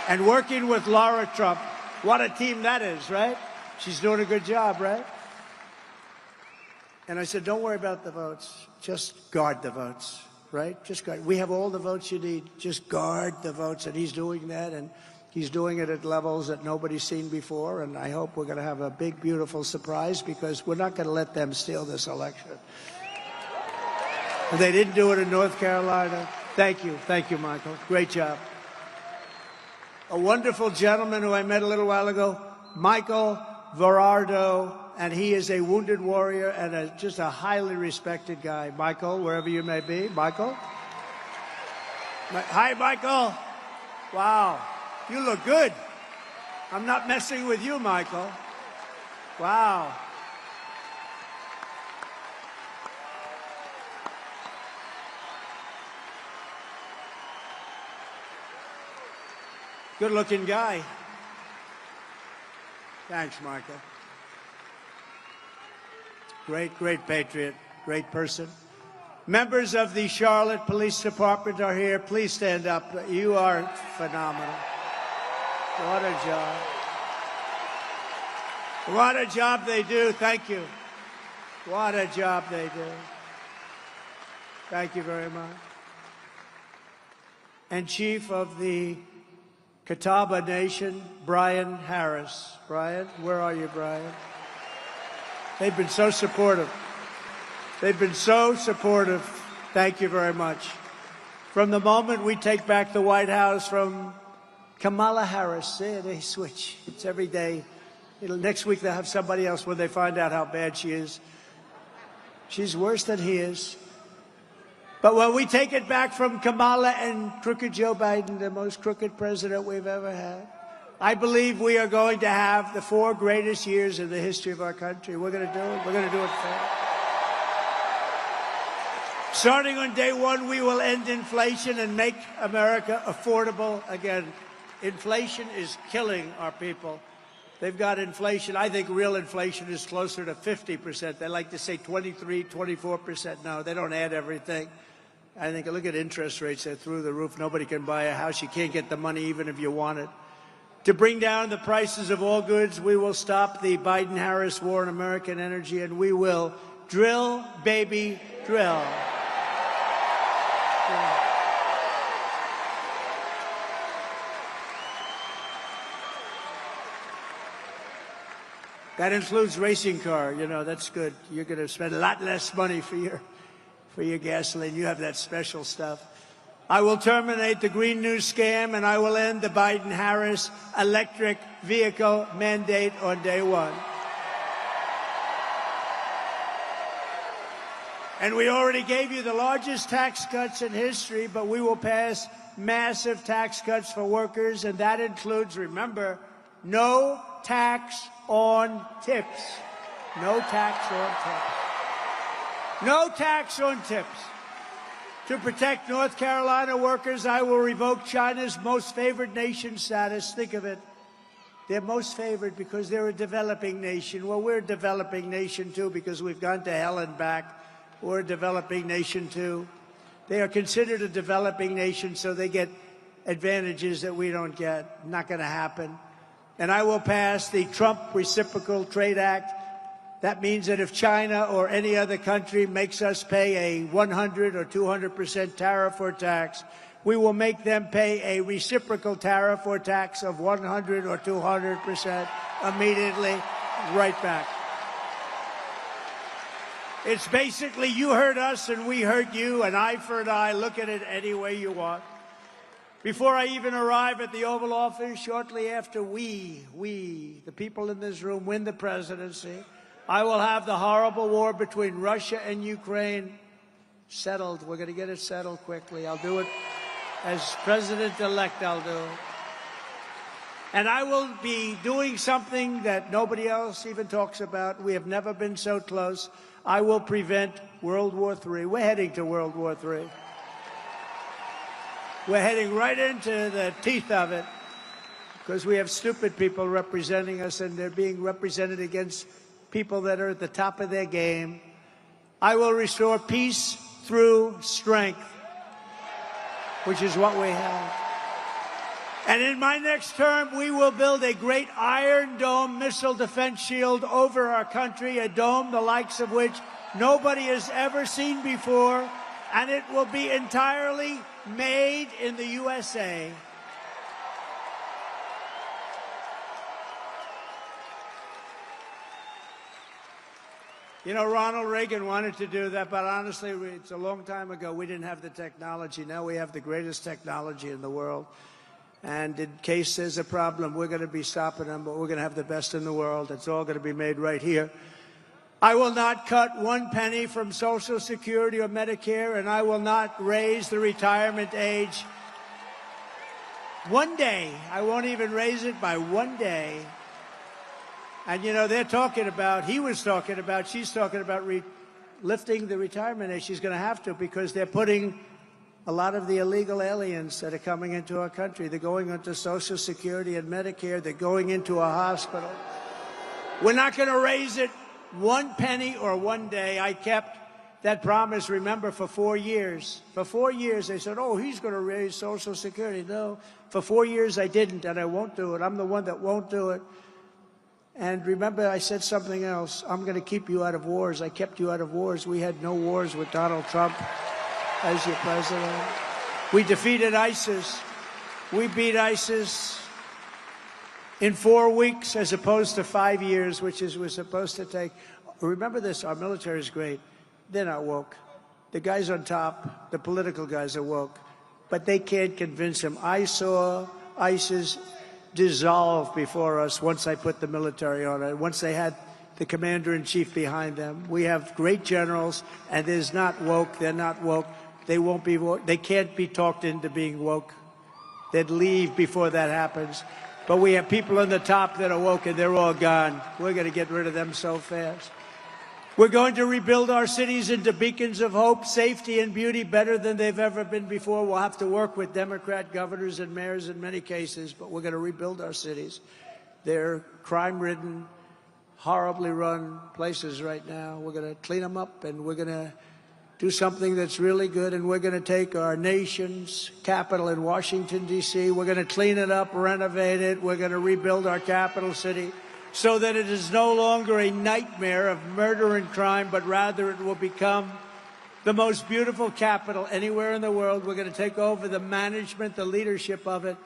And working with Laura Trump, what a team that is, right? She's doing a good job, right? And I said, don't worry about the votes. Just guard the votes, right? Just guard. We have all the votes you need. Just guard the votes. And he's doing that, and he's doing it at levels that nobody's seen before. And I hope we're going to have a big, beautiful surprise, because we're not going to let them steal this election. And they didn't do it in North Carolina. Thank you. Thank you, Michael. Great job. A wonderful gentleman who I met a little while ago, Michael Verardo, and he is a wounded warrior and just a highly respected guy. Michael, wherever you may be. Michael? Hi, Michael. Wow. You look good. I'm not messing with you, Michael. Wow. Good-looking guy. Thanks, Michael. Great, great patriot, great person. Members of the Charlotte Police Department are here. Please stand up. You are phenomenal. What a job. What a job they do. Thank you. What a job they do. Thank you very much. And Chief of the Catawba Nation, Brian Harris. Brian, where are you, Brian? They've been so supportive. They've been so supportive. Thank you very much. From the moment we take back the White House from Kamala Harris, they switch. It's every day. Next week they'll have somebody else when they find out how bad she is. She's worse than he is. But when we take it back from Kamala and crooked Joe Biden, the most crooked president we've ever had, I believe we are going to have the 4 greatest years in the history of our country. We're going to do it. We're going to do it fast. Starting on day 1, we will end inflation and make America affordable again. Inflation is killing our people. They've got inflation. I think real inflation is closer to 50%. They like to say 23, 24%. No, they don't add everything. I think, look at interest rates. They're through the roof. Nobody can buy a house. You can't get the money even if you want it. To bring down the prices of all goods, we will stop the Biden-Harris war on American energy, and we will drill, baby, drill. That includes racing car. You know, that's good. You're going to spend a lot less money for your gasoline. You have that special stuff. I will terminate the Green New scam, and I will end the Biden-Harris electric vehicle mandate on day 1. And we already gave you the largest tax cuts in history, but we will pass massive tax cuts for workers, and that includes, remember, no tax on tips. No tax on tips. No tax on tips. To protect North Carolina workers, I will revoke China's most favored nation status. Think of it. They're most favored because they're a developing nation. Well, we're a developing nation, too, because we've gone to hell and back. We're a developing nation, too. They are considered a developing nation, so they get advantages that we don't get. Not going to happen. And I will pass the Trump Reciprocal Trade Act. That means that if China or any other country makes us pay a 100 or 200% tariff or tax, we will make them pay a reciprocal tariff or tax of 100 or 200% immediately, right back. It's basically you hurt us and we hurt you, an eye for an eye. Look at it any way you want. Before I even arrive at the Oval Office, shortly after we, the people in this room, win the presidency, I will have the horrible war between Russia and Ukraine settled. We're going to get it settled quickly. I'll do it as president-elect, I'll do it. And I will be doing something that nobody else even talks about. We have never been so close. I will prevent World War III. We're heading to World War III. We're heading right into the teeth of it because we have stupid people representing us, and they're being represented against people that are at the top of their game. I will restore peace through strength, which is what we have. And in my next term, we will build a great Iron Dome missile defense shield over our country, a dome the likes of which nobody has ever seen before, and it will be entirely made in the USA. You know, Ronald Reagan wanted to do that, but honestly, it's a long time ago. We didn't have the technology. Now we have the greatest technology in the world. And in case there's a problem, we're going to be stopping them, but we're going to have the best in the world. It's all going to be made right here. I will not cut one penny from Social Security or Medicare, and I will not raise the retirement age. One day. I won't even raise it by one day. And, you know, they're talking about, she's talking about lifting the retirement age. She's going to have to, because they're putting a lot of the illegal aliens that are coming into our country. They're going into Social Security and Medicare. They're going into a hospital. We're not going to raise it one penny or one day. I kept that promise, remember, for 4 years. For 4 years, they said, oh, he's going to raise Social Security. No, for 4 years I didn't, and I won't do it. I'm the one that won't do it. And remember, I said something else. I'm going to keep you out of wars. I kept you out of wars. We had no wars with Donald Trump as your president. We defeated ISIS. We beat ISIS in 4 weeks as opposed to 5 years, which was supposed to take. Remember this, our military is great. They're not woke. The guys on top, the political guys, are woke. But they can't convince him. I saw ISIS dissolve before us once I put the military on it, once they had the commander-in-chief behind them. We have great generals, and there's not woke. They're not woke. They won't be woke. They can't be talked into being woke. They'd leave before that happens. But we have people on the top that are woke, and they're all gone. We're going to get rid of them so fast. We're going to rebuild our cities into beacons of hope, safety, and beauty better than they've ever been before. We'll have to work with Democrat governors and mayors in many cases, but we're going to rebuild our cities. They're crime-ridden, horribly run places right now. We're going to clean them up, and we're going to do something that's really good, and we're going to take our nation's capital in Washington, D.C. We're going to clean it up, renovate it. We're going to rebuild our capital city so that it is no longer a nightmare of murder and crime, but rather it will become the most beautiful capital anywhere in the world. We're going to take over the management, the leadership of it.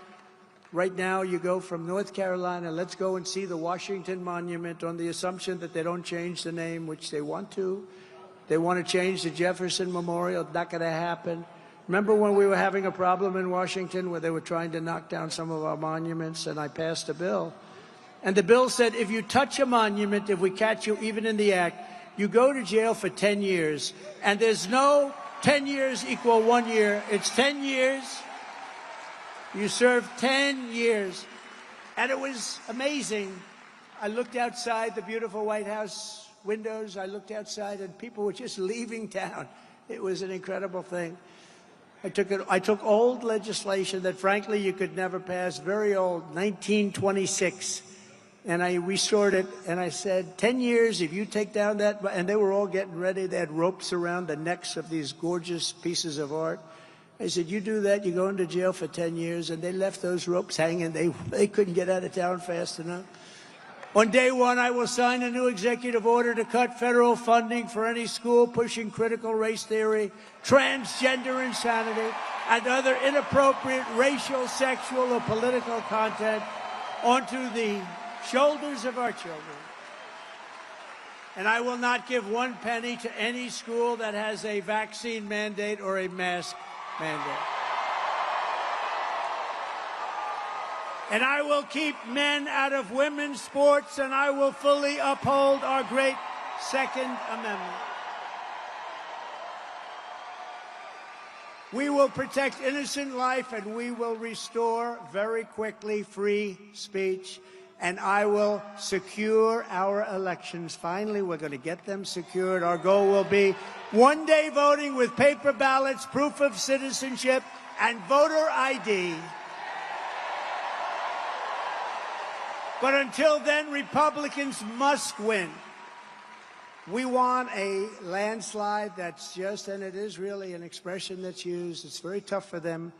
Right now, you go from North Carolina, let's go and see the Washington Monument on the assumption that they don't change the name, which they want to. They want to change the Jefferson Memorial. Not going to happen. Remember when we were having a problem in Washington where they were trying to knock down some of our monuments, and I passed a bill. And the bill said, if you touch a monument, if we catch you even in the act, you go to jail for 10 years. And there's no 10 years equal 1 year. It's 10 years. You serve 10 years. And it was amazing. I looked outside the beautiful White House windows. I looked outside, and people were just leaving town. It was an incredible thing. I took old legislation that, frankly, you could never pass, very old, 1926, and I restored it, and I said, 10 years, if you take down that, and they were all getting ready. They had ropes around the necks of these gorgeous pieces of art. I said, you do that, you go into jail for 10 years, and they left those ropes hanging. They couldn't get out of town fast enough. On day one, I will sign a new executive order to cut federal funding for any school pushing critical race theory, transgender insanity, and other inappropriate racial, sexual, or political content onto the shoulders of our children. And I will not give one penny to any school that has a vaccine mandate or a mask mandate. And I will keep men out of women's sports, and I will fully uphold our great Second Amendment. We will protect innocent life, and we will restore very quickly free speech, and I will secure our elections. Finally, we're going to get them secured. Our goal will be one-day voting with paper ballots, proof of citizenship, and voter ID. But until then, Republicans must win. We want a landslide that's just, and it is really an expression that's used. It's very tough for them.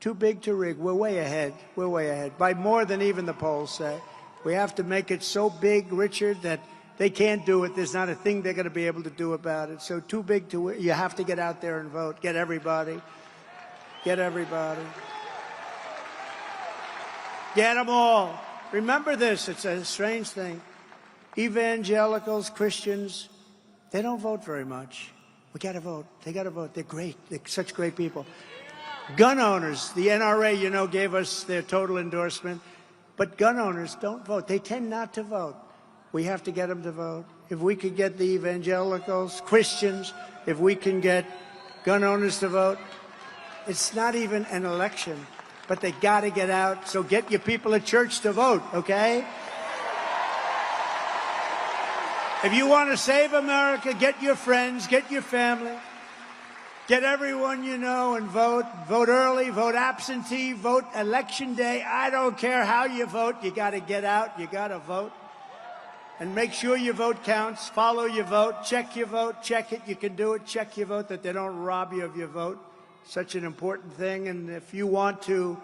Too big to rig. We're way ahead. We're way ahead. By more than even the polls say. We have to make it so big, Richard, that they can't do it. There's not a thing they're going to be able to do about it. So too big to, you have to get out there and vote. Get everybody. Get everybody. Get them all. Remember this, it's a strange thing. Evangelicals, Christians, they don't vote very much. We got to vote. They got to vote. They're great. They're such great people. Gun owners, the NRA, you know, gave us their total endorsement. But gun owners don't vote. They tend not to vote. We have to get them to vote. If we could get the evangelicals, Christians, if we can get gun owners to vote, it's not even an election. But they got to get out, so get your people at church to vote, okay? If you want to save America, get your friends, get your family, get everyone you know and vote. Vote early, vote absentee, vote election day. I don't care how you vote. You got to get out. You got to vote. And make sure your vote counts. Follow your vote. Check your vote. Check it. You can do it. Check your vote, that they don't rob you of your vote. Such an important thing. And if you want to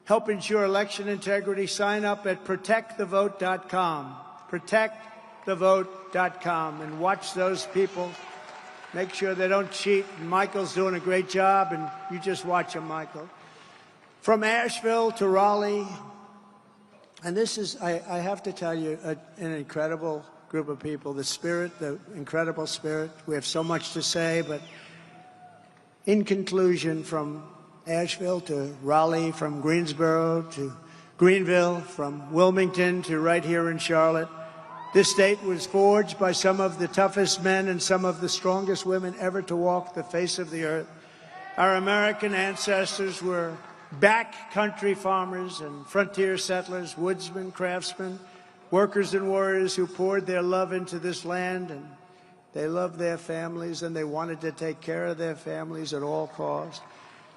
help ensure election integrity, sign up at protectthevote.com. Protectthevote.com, and watch those people. Make sure they don't cheat. And Michael's doing a great job, and you just watch him, Michael. From Asheville to Raleigh, and this is, I have to tell you, an incredible group of people. The spirit, the incredible spirit. We have so much to say, but in conclusion, from Asheville to Raleigh, from Greensboro to Greenville, from Wilmington to right here in Charlotte, this state was forged by some of the toughest men and some of the strongest women ever to walk the face of the earth. Our American ancestors were backcountry farmers and frontier settlers, woodsmen, craftsmen, workers and warriors who poured their love into this land, and they loved their families, and they wanted to take care of their families at all costs.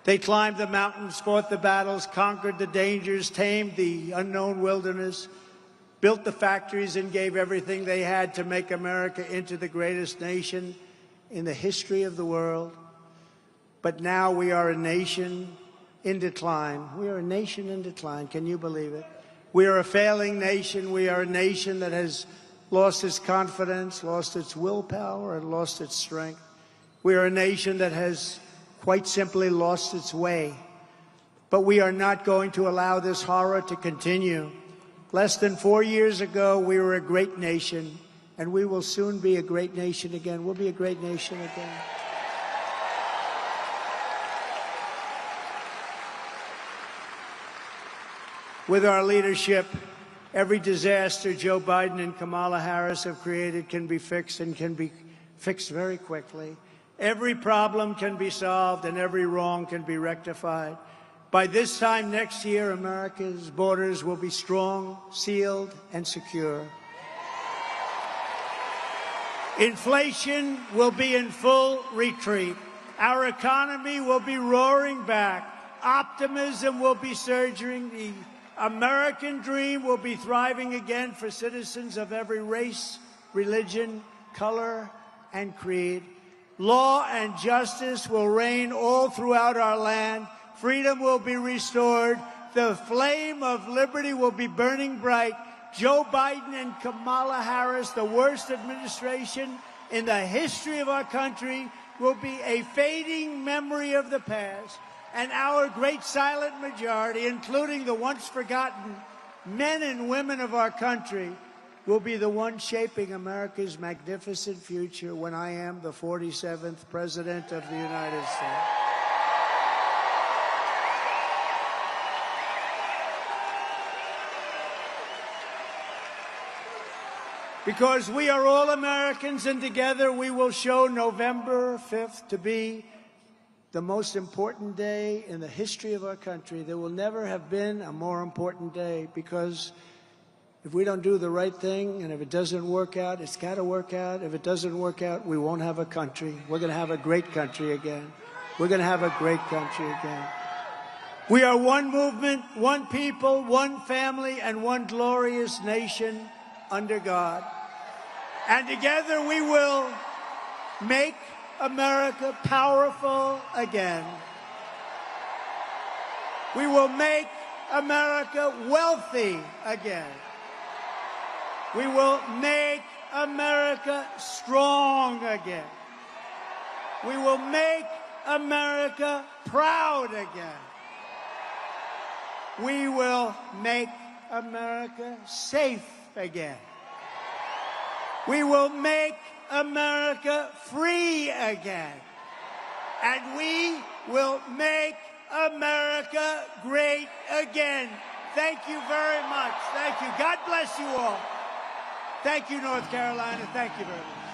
They climbed the mountains, fought the battles, conquered the dangers, tamed the unknown wilderness, built the factories, and gave everything they had to make America into the greatest nation in the history of the world. But now we are a nation in decline. We are a nation in decline. Can you believe it? We are a failing nation. We are a nation that has lost its confidence, lost its willpower, and lost its strength. We are a nation that has quite simply lost its way. But we are not going to allow this horror to continue. Less than 4 years ago, we were a great nation, and we will soon be a great nation again. We'll be a great nation again. With our leadership, every disaster Joe Biden and Kamala Harris have created can be fixed, and can be fixed very quickly. Every problem can be solved, and every wrong can be rectified. By this time next year, America's borders will be strong, sealed, and secure. Inflation will be in full retreat, Our economy will be roaring back. Optimism will be surging. The American dream will be thriving again for citizens of every race, religion, color, and creed. Law and justice will reign all throughout our land. Freedom will be restored. The flame of liberty will be burning bright. Joe Biden and Kamala Harris, the worst administration in the history of our country, will be a fading memory of the past. And our great silent majority, including the once forgotten men and women of our country, will be the ones shaping America's magnificent future when I am the 47th President of the United States. Because we are all Americans, and together we will show November 5th to be the most important day in the history of our country. There will never have been a more important day, because if we don't do the right thing, and if it doesn't work out, it's got to work out. If it doesn't work out, we won't have a country. We're going to have a great country again. We're going to have a great country again. We are one movement, one people, one family, and one glorious nation under God. And together we will make America powerful again. We will make America wealthy again. We will make America strong again. We will make America proud again. We will make America safe again. We will make America free again. And we will make America great again. Thank you very much. Thank you. God bless you all. Thank you, North Carolina. Thank you very much.